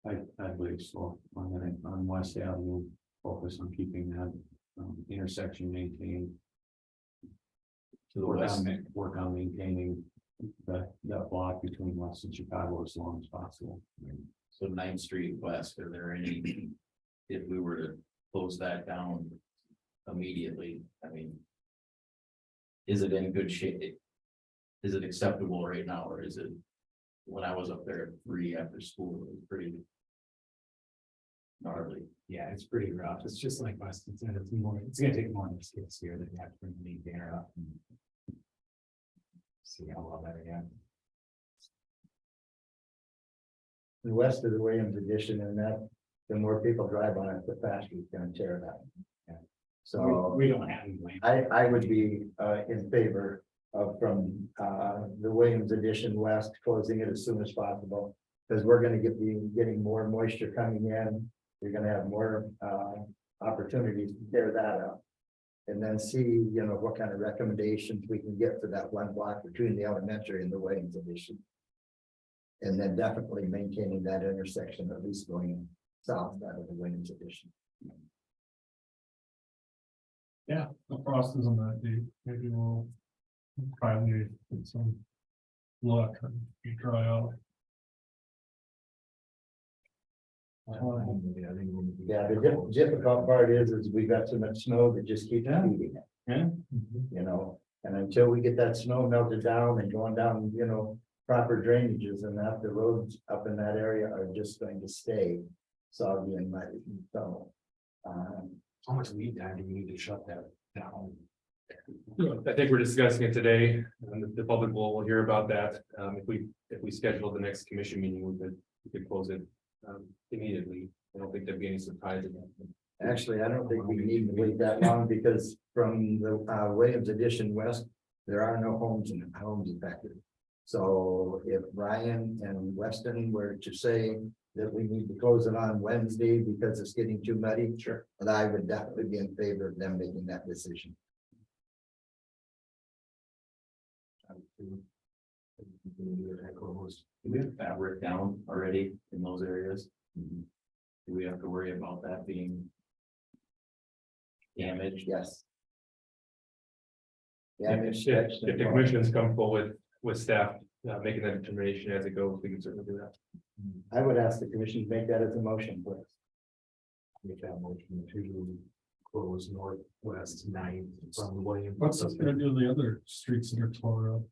I believe so, on West Avenue, focus on keeping that intersection maintained. to the Work west, on maintaining that block between West and Chicago as long as possible. so 9th Street West, are there any? If we were to close that down immediately, I mean. Is it in good shape? Is it acceptable right now, or is it? When I was up there at 3 after school, it was pretty. Gnarly. Yeah, it's pretty rough. It's just like Weston said, it's gonna take more than skids here than you have to bring the banner up. And see how well that again. The west of the Williams addition and that, the more people drive on it, the faster it's gonna tear it up. Yeah. So We don't have any land. I would be in favor of from the Williams addition west, closing it as soon as possible. Because we're gonna be getting more moisture coming in. You're gonna have more opportunities to tear that up. And then see, what kind of recommendations we can get for that one block between the elementary and the Williams addition. And then definitely maintaining that intersection, at least going south out of the Williams addition. Yeah, the frost is on that date, maybe we'll finally get some luck and dry out. Yeah, the difficult part is we got so much snow that just keeps feeding it. Yeah. And until we get that snow melted down and going down, proper drainages and that, the roads up in that area are just going to stay soggy and muddy, so. How much lead time do we need to shut that down? I think we're discussing it today, and the public will hear about that. If we schedule the next commission meeting, we could close it immediately. I don't think there'd be any surprise in that. Actually, I don't think we need to wait that long because from the Williams addition west, there are no homes affected. So if Ryan and Weston were to say that we need to close it on Wednesday because it's getting too muddy, sure, but I would definitely be in favor of them making that decision. Do we have fabric down already in those areas? Do we have to worry about that being damaged? Yes. If the commission is comfortable with staff making that determination as it goes, we can certainly do that. I would ask the commission to make that as a motion, please. Make that motion to close northwest 9th from Williams. What's gonna do the other streets that are tore up?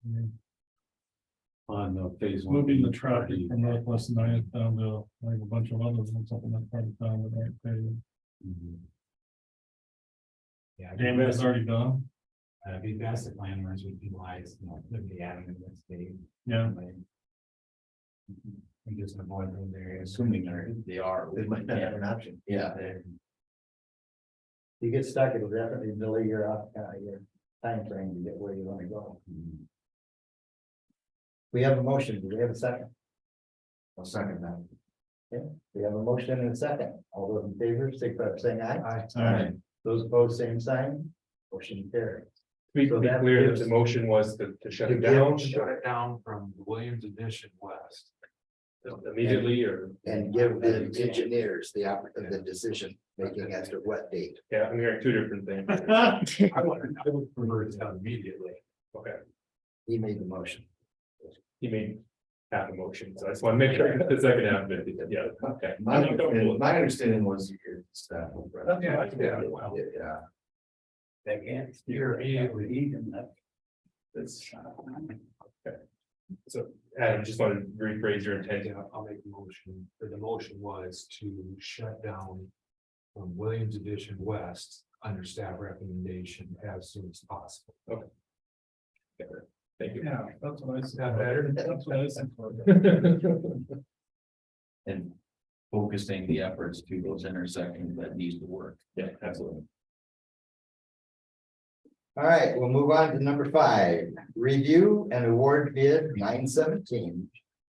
I mean, On the phase 1. moving the traffic from Northwest Ninth down to like a bunch of others and something that part of town that aren't paved. Yeah. Damage is already done. Be best if landowners would be wise, live the avenue that's big. Yeah. And just avoid those areas. Assuming they are. They might not have an option. Yeah. You get stuck, it'll definitely delay your time frame to get where you want to go. We have a motion. Do we have a second? I'll second that. Okay, we have a motion and a second. All those in favor, signify by saying aye. Aye. Those opposed, same sign. Motion carries. To So be that clear, that gives- the motion was to shut To it give- down Shut it down from Williams Addition West. immediately, or, And give the engineers the decision making as to what date. yeah, I'm hearing two different things. I would prefer it done immediately. Okay, He made the motion. you made half a motion, so I just want to make sure the second half of it, yeah, okay. My understanding was your staff. Yeah. Yeah. Again, you're immediately. That's. Okay. So Adam, just wanted to rephrase your intent. Yeah, I'll make the motion, or the motion was to shut down. Williams Addition West under staff recommendation as soon as possible. Thank you. Yeah, that's what I said. Not better? That's what I said. And focusing the efforts to those intersections that needs to work. Yeah, absolutely. All right, we'll move on to number 5, review and award bid 917.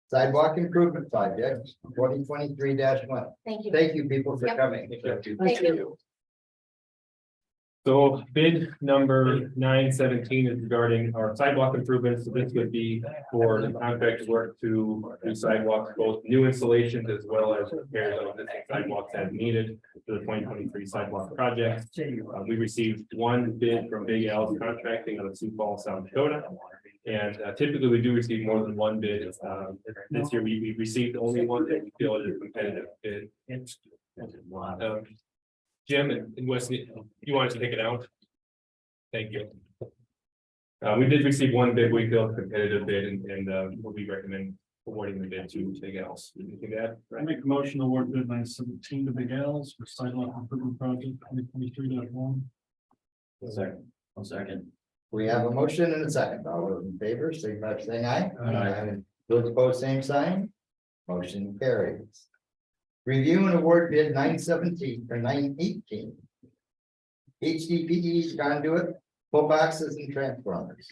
Sidewalk improvement project 2023-1. Thank you. Thank you, people, for Yep. coming. Thank you. So bid number 917 is regarding our sidewalk improvements. So this would be for the contract work to do sidewalks, both new installations as well as repairs of existing sidewalks as needed for the 2023 sidewalk project. We received one bid from Big Al's Contracting out of Sioux Falls, South Dakota. And typically we do receive more than one bid. This year we received only one that we feel is a competitive bid. Jim and Wesley, you want us to take it out? Thank you. We did receive one bid, we feel competitive bid, and we recommend awarding the bid to Big Al's. Anything to add? I make a motion to award bid 917 to Big Al's for sidewalk improvement project 2023-1. I'll second. We have a motion and a second. All those in favor, signify by saying aye. Aye. Those opposed, same sign. Motion carries. Review and award bid 917 or 918. HDPE conduit, pull boxes and transformers.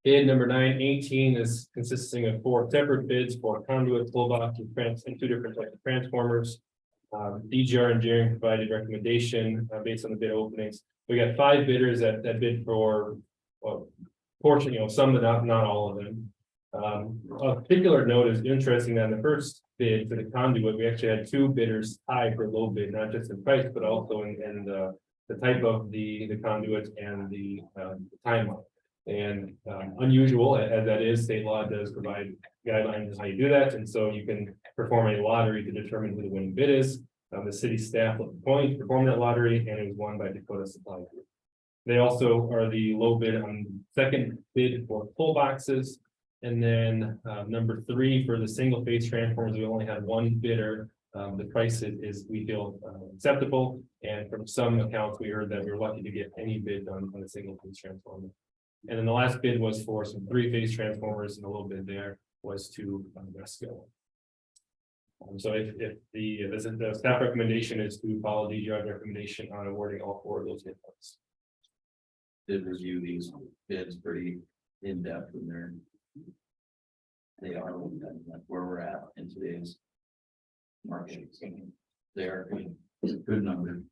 Bid number 918 is consisting of 4 separate bids for conduit, pull box, and 2 different types of transformers. DGR Engineering provided recommendation based on the bid openings. We got 5 bidders that bid for portion, some, but not all of them. A particular note is interesting that in the first bid for the conduit, we actually had 2 bidders tied for low bid, not just in price, but also in the type of the conduit and the timeline. And unusual as that is, state law does provide guidelines on how you do that, and so you can perform a lottery to determine who the winning bid is. The city staff at the point performed that lottery, and it was won by Dakota Supply Group. They also are the low bid on second bid for pull boxes. And then number 3 for the single phase transformers, we only had 1 bidder. The price is we feel acceptable, and from some accounts, we heard that we were lucky to get any bid on a single phase transformer. And then the last bid was for some 3-phase transformers, and a little bit there was to Wesco. So if the staff recommendation is to follow DGR recommendation on awarding all 4 of those bid funds. Did review these bids pretty in depth in there. They are where we're at in today's market. They are good number.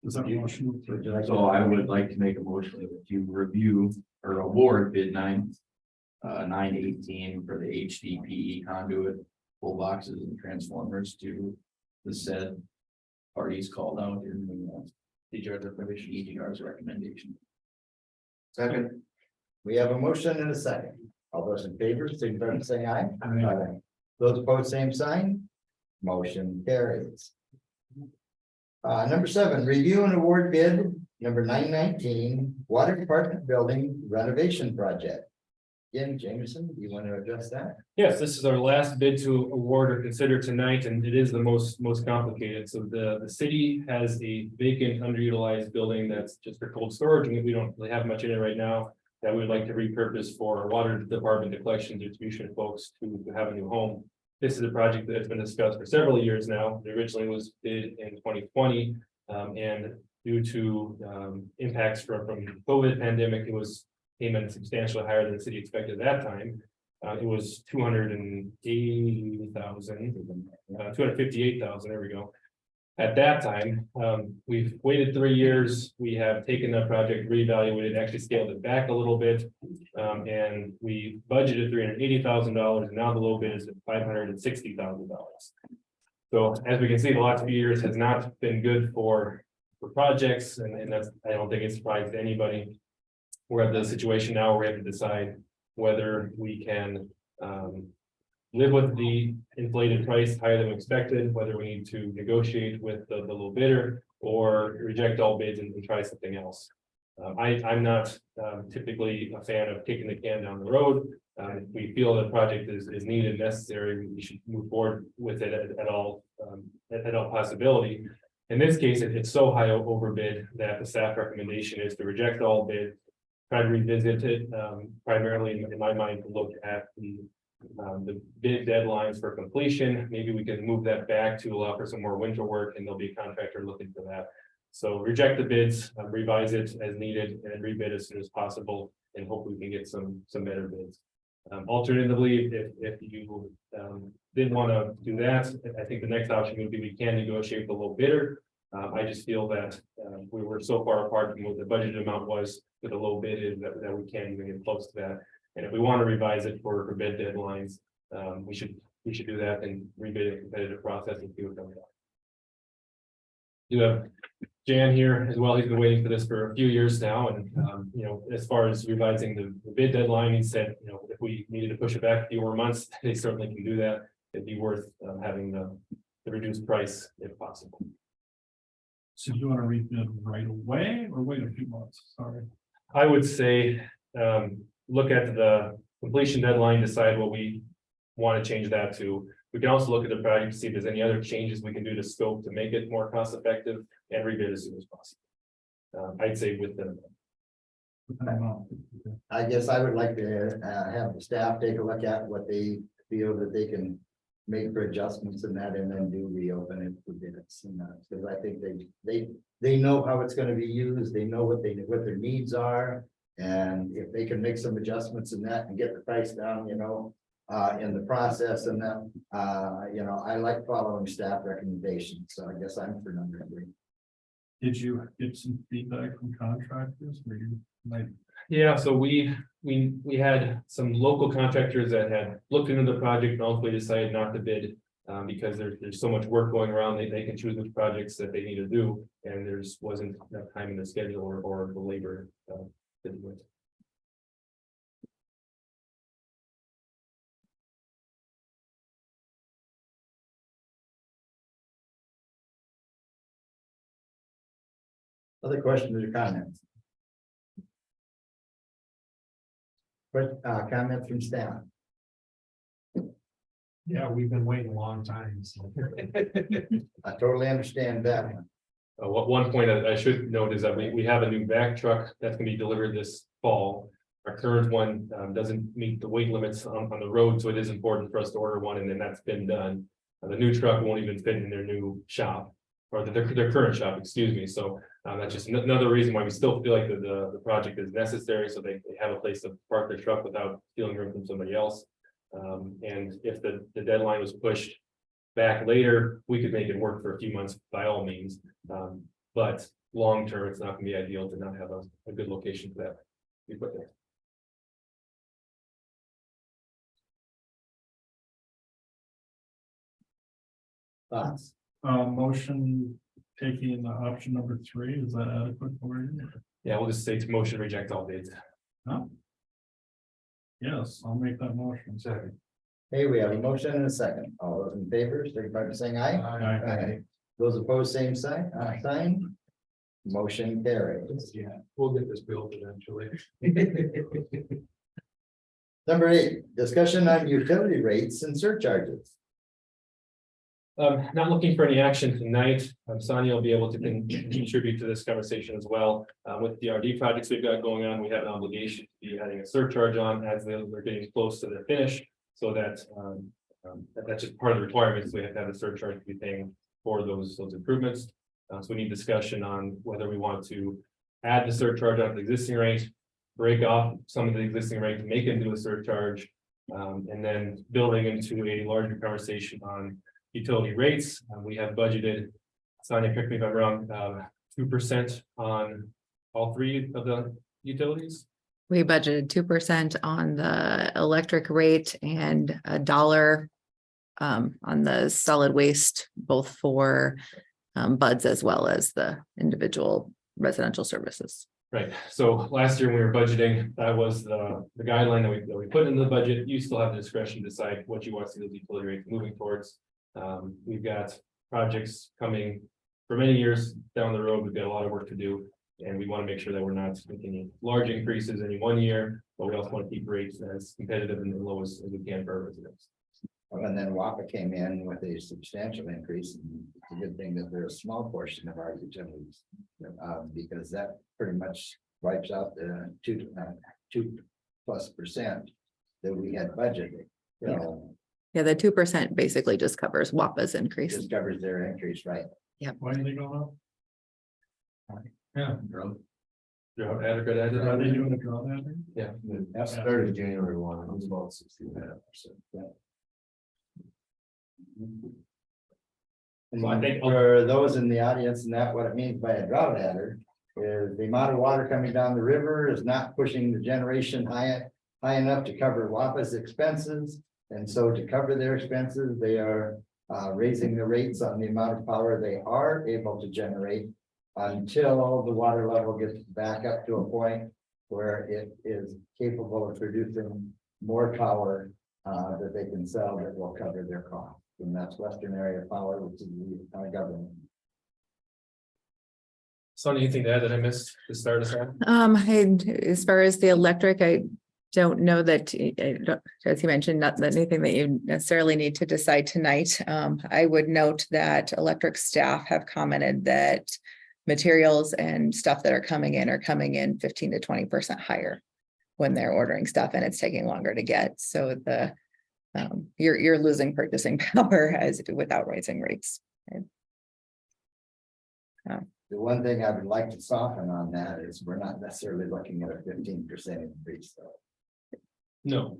Is that a motion? So I would like to make a motion to review or award bid 918 for the HDPE conduit, pull boxes and transformers to the said parties called out in the DGR's recommendation. Second. We have a motion and a second. All those in favor, signify by saying aye. Aye. Those opposed, same sign. Motion carries. Number 7, review and award bid number 919, Water Department Building Renovation Project. Again, Jameson, do you want to address that? Yes, this is our last bid to award or consider tonight, and it is the most complicated. So the city has a vacant, underutilized building that's just for cold storage, and we don't really have much in it right now. That we would like to repurpose for our water department, the collection distribution folks to have a new home. This is a project that has been discussed for several years now. It originally was bid in 2020, and due to impacts from the COVID pandemic, it came in substantially higher than the city expected at that time. It was 258,000. There we go. At that time, we've waited 3 years. We have taken the project, reevaluated, actually scaled it back a little bit. And we budgeted $380,000, and now the low bid is at $560,000. So as we can see, the last few years has not been good for projects, and that's, I don't think it's surprising to anybody. We're at the situation now where we have to decide whether we can live with the inflated price higher than expected, whether we need to negotiate with the low bidder or reject all bids and try something else. I'm not typically a fan of kicking the can down the road. If we feel the project is needed, necessary, we should move forward with it at all, at all possibility. In this case, it's so high overbid that the staff recommendation is to reject all bid. Try to revisit it, primarily in my mind, to look at the bid deadlines for completion. Maybe we can move that back to allow for some more winter work, and there'll be a contractor looking for that. So reject the bids, revise it as needed, and rebid as soon as possible, and hopefully we can get some better bids. Alternatively, if you didn't want to do that, I think the next option would be we can negotiate the low bidder. I just feel that we were so far apart from what the budget amount was with the low bid is that we can't even get close to that. And if we want to revise it for bid deadlines, we should do that and rebid a competitive process and see what comes out. You have Jan here as well. He's been waiting for this for a few years now, and you know, as far as revising the bid deadline, he said, you know, if we needed to push it back a few more months, they certainly can do that. It'd be worth having the reduced price if possible. So do you want to rebid right away or wait a few months? Sorry. I would say, look at the completion deadline, decide what we want to change that to. We can also look at the project to see if there's any other changes we can do to scope to make it more cost effective and rebid as soon as possible. I'd say within. I guess I would like to have the staff take a look at what they feel that they can make for adjustments in that, and then do reopen it for bids. And because I think they know how it's going to be used, they know what their needs are, and if they can make some adjustments in that and get the price down, you know, in the process, and then you know, I like following staff recommendations, so I guess I'm for number 3. Did you get some feedback from contractors? Or you might Yeah, so we had some local contractors that had looked into the project and ultimately decided not to bid. Because there's so much work going around, they can choose which projects that they need to do, and wasn't enough time in the schedule or the labor to do it. Other questions or comments? Comments from staff? Yeah, we've been waiting a long time, so. I totally understand that. One point I should note is that we have a new vac truck that's gonna be delivered this fall. Our current one doesn't meet the weight limits on the road, so it is important for us to order one, and then that's been done. The new truck won't even fit in their new shop, or their current shop, excuse me. So that's just another reason why we still feel like the project is necessary, so they have a place to park their truck without stealing room from somebody else. And if the deadline was pushed back later, we could make it work for a few months by all means. But long term, it's not gonna be ideal to not have a good location for that. We put there. Thoughts? motion taking option number 3, is that adequate for you? Yeah, we'll just say to motion to reject all bids. Huh? Yes, I'll make that motion. Second. Hey, we have a motion and a second. All those in favor, signify by saying aye. Aye. Those opposed, same sign. Sign. Motion carries. Yeah, we'll get this built eventually. Number 8, discussion on utility rates and surcharges. Not looking for any action tonight. Sonia will be able to contribute to this conversation as well. With the RD projects we've got going on, we have an obligation to be adding a surcharge on as they're getting close to their finish. So that that's just part of the requirements. We have to have a surcharge to be paying for those improvements. So we need discussion on whether we want to add the surcharge on the existing rate, break off some of the existing rate to make it into a surcharge, and then building into a larger conversation on utility rates. We have budgeted, Sonia, correct me if I'm wrong, 2% on all 3 of the utilities. We budgeted 2% on the electric rate and $1 on the solid waste, both for buds as well as the individual residential services. Right, so last year when we were budgeting, that was the guideline that we put in the budget. You still have the discretion to decide what you want to see those utility rates moving towards. We've got projects coming for many years down the road. We've got a lot of work to do. And we want to make sure that we're not making any large increases any one year, but we also want to keep rates as competitive and low as we can for our residents. And then WAPA came in with a substantial increase, and it's a good thing that they're a small portion of our utilities. Because that pretty much wipes out the 2+% that we had budgeted. So Yeah, the 2% basically just covers WAPA's increase. this covers their increase, right? Why are they going up? Yeah. Drought adequate as Are they doing a drawdown? Yeah. That started January 1, it was about 16.5%. And So I think- for those in the audience, and that what it means by a drought adder is the amount of water coming down the river is not pushing the generation high enough to cover WAPA's expenses. And so to cover their expenses, they are raising the rates on the amount of power they are able to generate until the water level gets back up to a point where it is capable of producing more power that they can sell that will cover their cost. And that's Western Area Power, which is the government. Sonia, anything to add that I missed to start us off? As far as the electric, I don't know that, as you mentioned, not that anything that you necessarily need to decide tonight. I would note that electric staff have commented that materials and stuff that are coming in 15 to 20% higher when they're ordering stuff, and it's taking longer to get. So you're losing purchasing power without raising rates. The one thing I would like to soften on that is we're not necessarily looking at a 15% increase, though. No.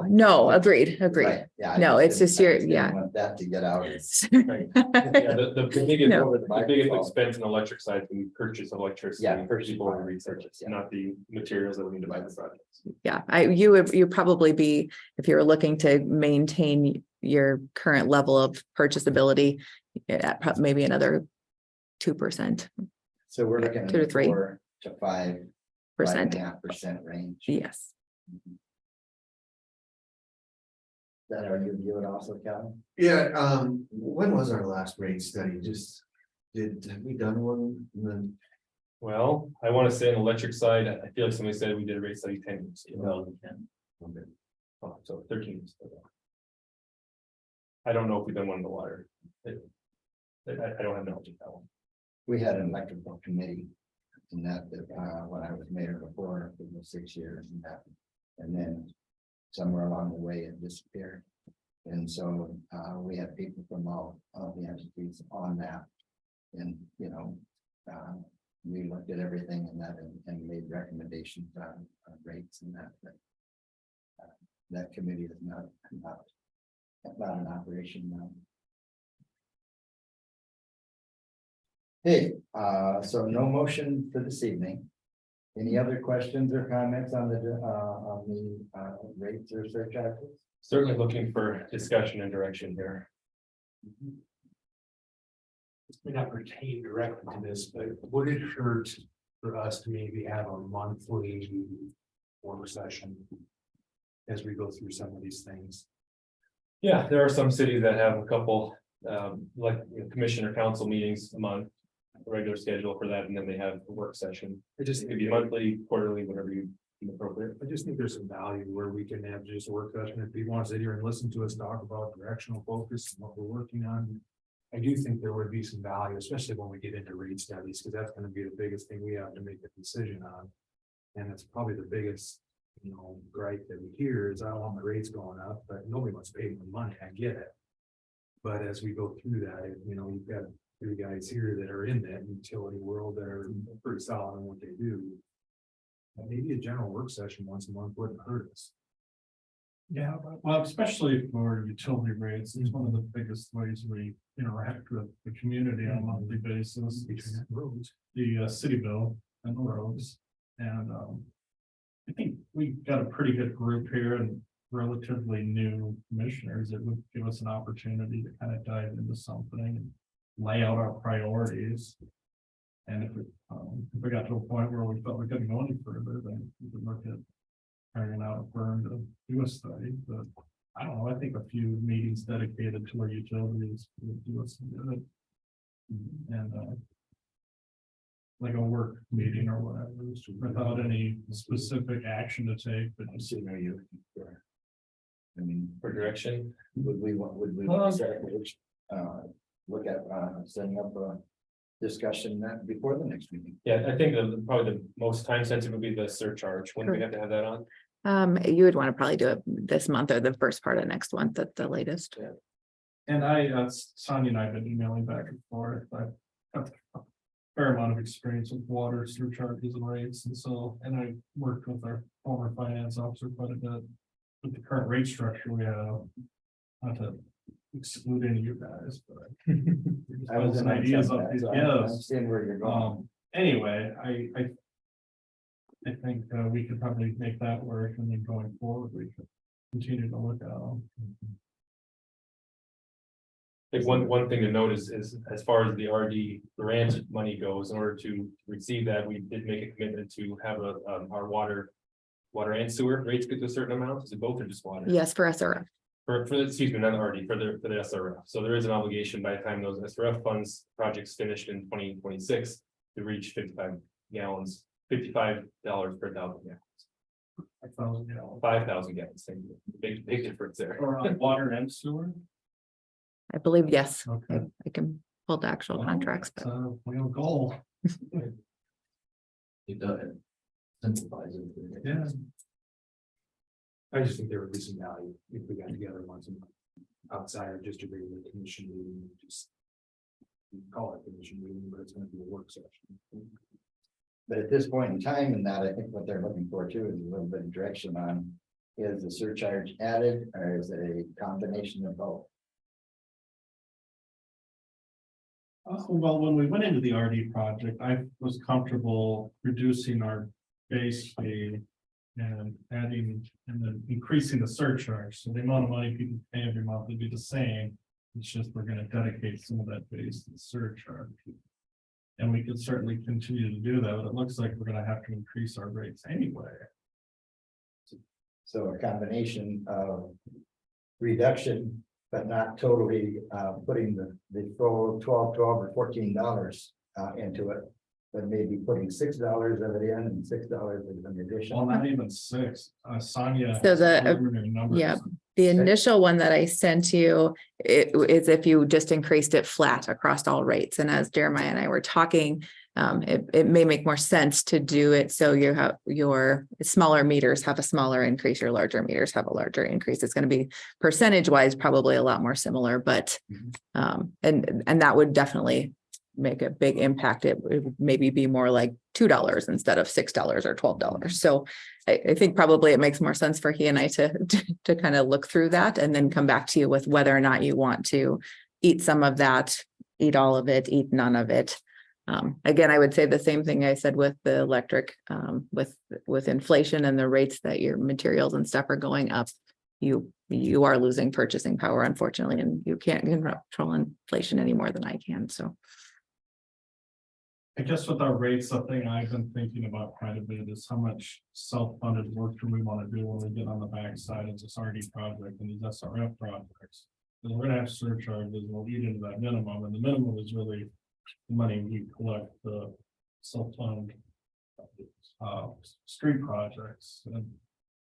No, agreed. Right, yeah. No, it's just your, didn't yeah. Want that to get out. Right. Yeah, the biggest, No. the biggest expense in the electric side, we purchase electricity. Yeah, purchase People power, research, purchase, yeah. not the materials that we need to buy the projects. Yeah, you probably be, if you're looking to maintain your current level of purchasability, maybe another 2%. So we're looking at 2 to 3 4 to 5.5% range. Yes. That are you view it also, Calvin? Yeah, when was our last rate study? Have we done one? And then, Well, I want to say on the electric side, I feel like somebody said we did a rate study 10 years ago. okay. Oh, so 13 years ago. I don't know if we've done one in the water. I don't have knowledge of that one. We had an electrical committee. And that when I was mayor before, it was 6 years and that, and then somewhere along the way it disappeared. And so we had people from all the entities on that. And, we looked at everything in that and made recommendations on rates and that. But that committee is not in operation now. Hey, so no motion for this evening. Any other questions or comments on the rates or surcharges? Certainly looking for discussion and direction here. This may not pertain directly to this, but would it hurt for us to maybe have a monthly work session as we go through some of these things? Yeah, there are some cities that have a couple, commission or council meetings a month, a regular schedule for that, and then they have a work session. I just It could be monthly, quarterly, whatever you deem appropriate. I just think there's some value where we can have just a work session. If people want to sit here and listen to us talk about directional focus and what we're working on. I do think there would be some value, especially when we get into rate studies, because that's going to be the biggest thing we have to make a decision on. And it's probably the biggest, gripe that we hear is I don't want my rates going up, but nobody wants to pay more money. I get it. But as we go through that, you've got 3 guys here that are in that utility world that are pretty solid in what they do. Maybe a general work session once a month wouldn't hurt us. Yeah, well, especially for utility rates, it's one of the biggest ways we interact with the community on a monthly basis. Roads. The city bill and the roads. And I think we've got a pretty good group here and relatively new commissioners. It would give us an opportunity to kind of dive into something and lay out our priorities. And if we got to a point where we felt we couldn't go any further, then we could look at hiring out a firm to do a study. But I don't know, I think a few meetings dedicated to our utilities would do us some good. And like a work meeting or whatever, without any specific action to take, but just, So, you. I mean, For direction, would we look at setting up a discussion that before the next meeting? yeah, I think probably the most time sensitive would be the surcharge, when we have to have that on. You would want to probably do it this month or the first part of next month at the latest. and Sonia and I have been emailing back and forth, I have a fair amount of experience with water surcharges and rates, and so, and I worked with our former finance officer quite a bit. With the current rate structure we have, not to exclude any of you guys, but. I was Some ideas of these, I yes. understand where you're going. Anyway, I think we could probably make that work, and then going forward, we could continue to look at them. I think one thing to note is as far as the RD grant money goes, in order to receive that, we did make a commitment to have our water and sewer rates get to a certain amount. Is it both or just water? Yes, for SRF. Excuse me, not RD, for the SRF. So there is an obligation by the time those SRF funds projects finished in 2026 to reach 55 gallons, $55 per 1,000 gallons. 1,000 gallons. 5,000 gallons, same, big difference there. Or on water and sewer? I believe, yes, Okay. I can pull the actual contracts, but So we have a goal. It does. Simplifies it. Yeah. I just think there would be some value if we got together once a month outside of just a regular commission meeting, just. We call it commission meeting, but it's gonna be a work session. But at this point in time, and that I think what they're looking for too is a little bit of direction on. Is the surcharge added or is it a combination of both? Well, when we went into the RD project, I was comfortable reducing our base fee. And adding and then increasing the surcharge, so the amount of money people pay every month would be the same. It's just we're gonna dedicate some of that base to the surcharge. And we could certainly continue to do that, but it looks like we're gonna have to increase our rates anyway. So a combination of reduction, but not totally putting the full $12 or $14 into it. But maybe putting $6 of it in and $6 as an addition. Well, not even six, Sonia. So the, preliminary numbers. yeah. The initial one that I sent you, it is if you just increased it flat across all rates. And as Jeremiah and I were talking, it may make more sense to do it so you have your smaller meters have a smaller increase, your larger meters have a larger increase. It's going to be percentage wise probably a lot more similar, but and that would definitely make a big impact. It would maybe be more like $2 instead of $6 or $12. So I think probably it makes more sense for he and I to kind of look through that and then come back to you with whether or not you want to eat some of that, eat all of it, eat none of it. Again, I would say the same thing I said with the electric, with inflation and the rates that your materials and stuff are going up. You are losing purchasing power, unfortunately, and you can't control inflation any more than I can. So. I guess with our rates, the thing I've been thinking about quite a bit is how much self-funded work do we want to do when we get on the backside of this RD project and these SRF projects. Because we're gonna have surcharges, we'll eat into that minimum, and the minimum is really the money we collect the self-fund street projects. And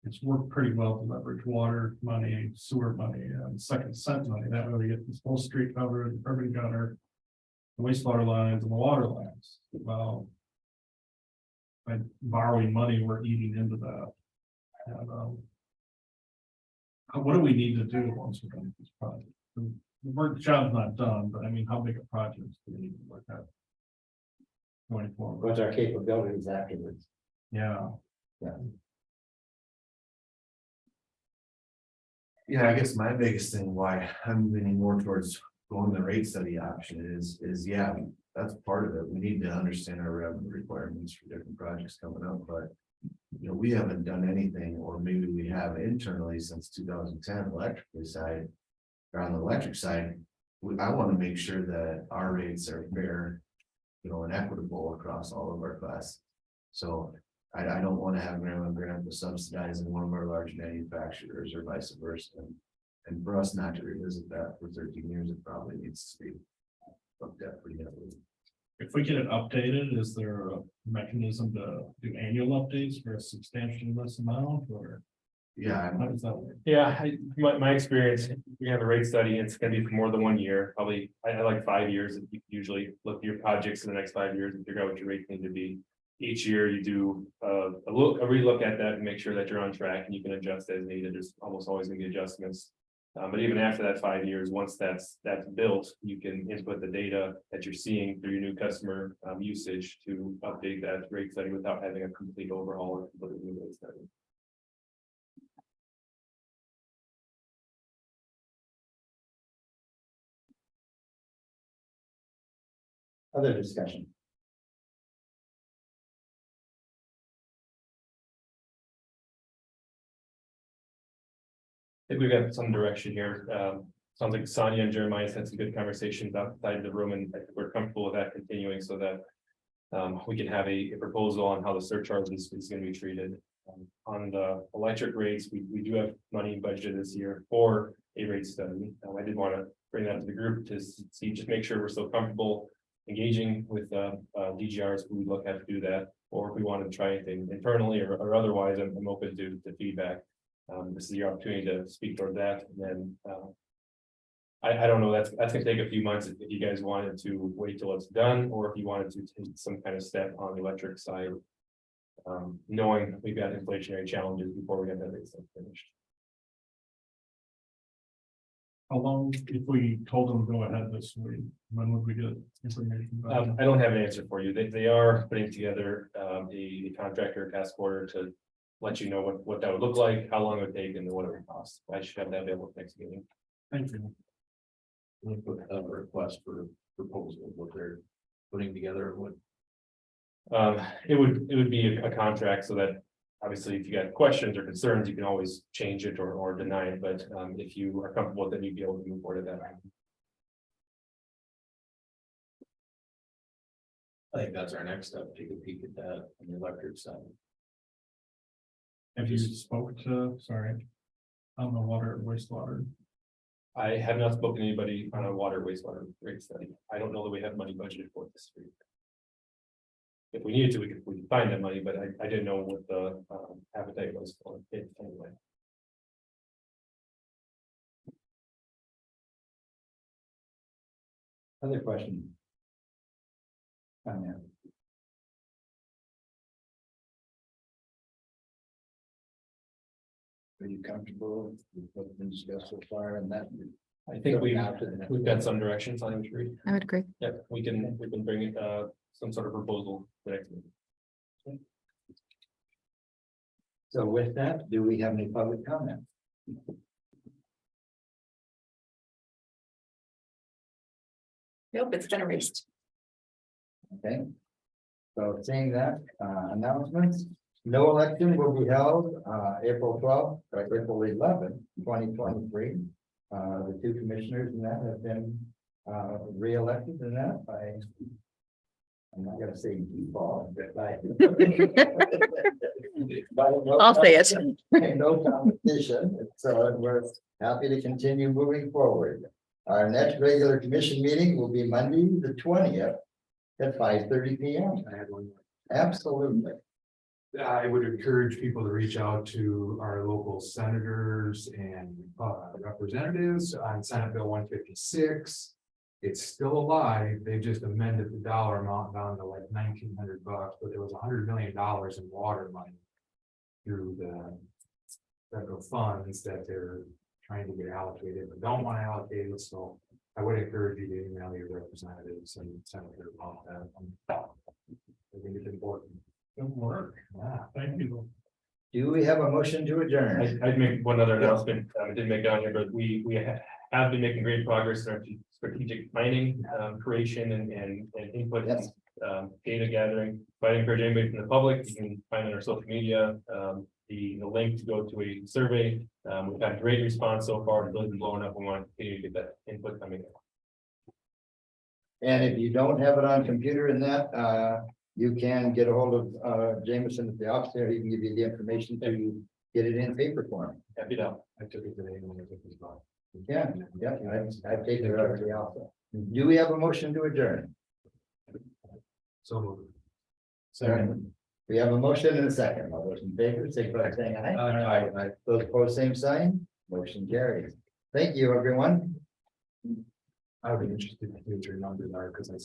it's worked pretty well to leverage water money, sewer money, and second cent money. That way we get this whole street covered, urban gutter, the wastewater lines and the water lines. Well, by borrowing money, we're eating into that. And, what do we need to do once we're done with this project? The work job's not done, but I mean, how big a project do we need to look at? Going forward. What's our capabilities afterwards? Yeah. Yeah, I guess my biggest thing why I'm leaning more towards going the rate study option is yeah, that's part of it. We need to understand our revenue requirements for different projects coming up, but. You know, we haven't done anything, or maybe we have internally since 2010 electrically side. Or on the electric side, I want to make sure that our rates are fair. You know, and equitable across all of our classes. So I don't want to have Grandma subsidizing one of our large manufacturers or vice versa. And for us not to revisit that for 13 years, it probably needs to be looked at pretty heavily. If we get it updated, is there a mechanism to do annual updates for a substantially less amount or Yeah, how does that work? Yeah, my experience, we have a rate study, it's gonna be for more than 1 year, probably, I like 5 years. You usually look at your projects in the next 5 years and figure out what your rates need to be. Each year you do a relook at that and make sure that you're on track and you can adjust as needed. There's almost always gonna be adjustments. But even after that 5 years, once that's built, you can input the data that you're seeing through your new customer usage to update that rate study without having a complete overhaul or completely new rate study. Other discussion? I think we've got some direction here. Sounds like Sonia and Jeremiah had some good conversations outside the room, and I think we're comfortable with that continuing so that we can have a proposal on how the surcharge is going to be treated. On the electric rates, we do have money budgeted this year for a rate study. I did want to bring that to the group to see, just make sure we're still comfortable engaging with DGRs. We look at to do that, or if we want to try anything internally or otherwise, I'm open to feedback. This is your opportunity to speak toward that, and then I don't know, that's gonna take a few months if you guys wanted to wait till it's done, or if you wanted to take some kind of step on the electric side. Knowing we've got inflationary challenges before we get that stuff finished. How long, if we told them to go ahead this week, when would we get information? back? I don't have an answer for you. They are putting together a contractor task order to let you know what that would look like, how long it would take, and what it would cost. I should have that available next meeting. Thank you. We'll put a request for proposal, what they're putting together, what. It would be a contract so that obviously if you got questions or concerns, you can always change it or deny it, but if you are comfortable with it, you'd be able to move forward to that. I think that's our next step, take a peek at that on the electric side. Have you spoke to, sorry, on the water and wastewater? I have not spoken to anybody on a water wastewater rate study. I don't know that we have money budgeted for this year. If we needed to, we could find that money, but I didn't know what the appetite was for it anyway. Other questions? Tanya? Are you comfortable with what's been discussed so far and that? I think we've got some directions on the tree. I would agree. Yeah, we can bring it some sort of proposal the next meeting. So with that, do we have any public comment? Nope, it's been erased. Okay. So seeing that, announcements, no election will be held, April 12th, or April 11th, 2023. The two commissioners in that have been, re-elected in that by, I'm not gonna say default, but by. I'll say it. No competition, so we're happy to continue moving forward. Our next regular commission meeting will be Monday, the 20th at 5:30 p.m. I had one more. Absolutely. I would encourage people to reach out to our local senators and representatives on Senate Bill 156. It's still alive. They just amended the dollar amount down to like $1,900, but there was $100 million in water money through the federal funds that they're trying to get allocated, but don't want to allocate it. So I would encourage you to email your representatives and senators about that. I think it's important. Good work. Yeah. Thank you. Do we have a motion to adjourn? I'd make one other announcement. I didn't make it on here, but we have been making great progress in our strategic planning, creation and input, Yes. data gathering. But I encourage anybody from the public, you can find on our social media, the link to go to a survey. We've had great response so far. It's really been blowing up. We want to continue to get that input coming in. And if you don't have it on computer in that, you can get a hold of Jameson at the office there. He can give you the information to get it in paper form. Happy to help. I took it today when I took this box. Yeah, I've taken it already also. Do we have a motion to adjourn? So moved. Second. We have a motion and a second. All those in favor, signify by saying aye. Aye. Those opposed, same sign. Motion carries. Thank you, everyone. I would be interested in future numbers are, because I.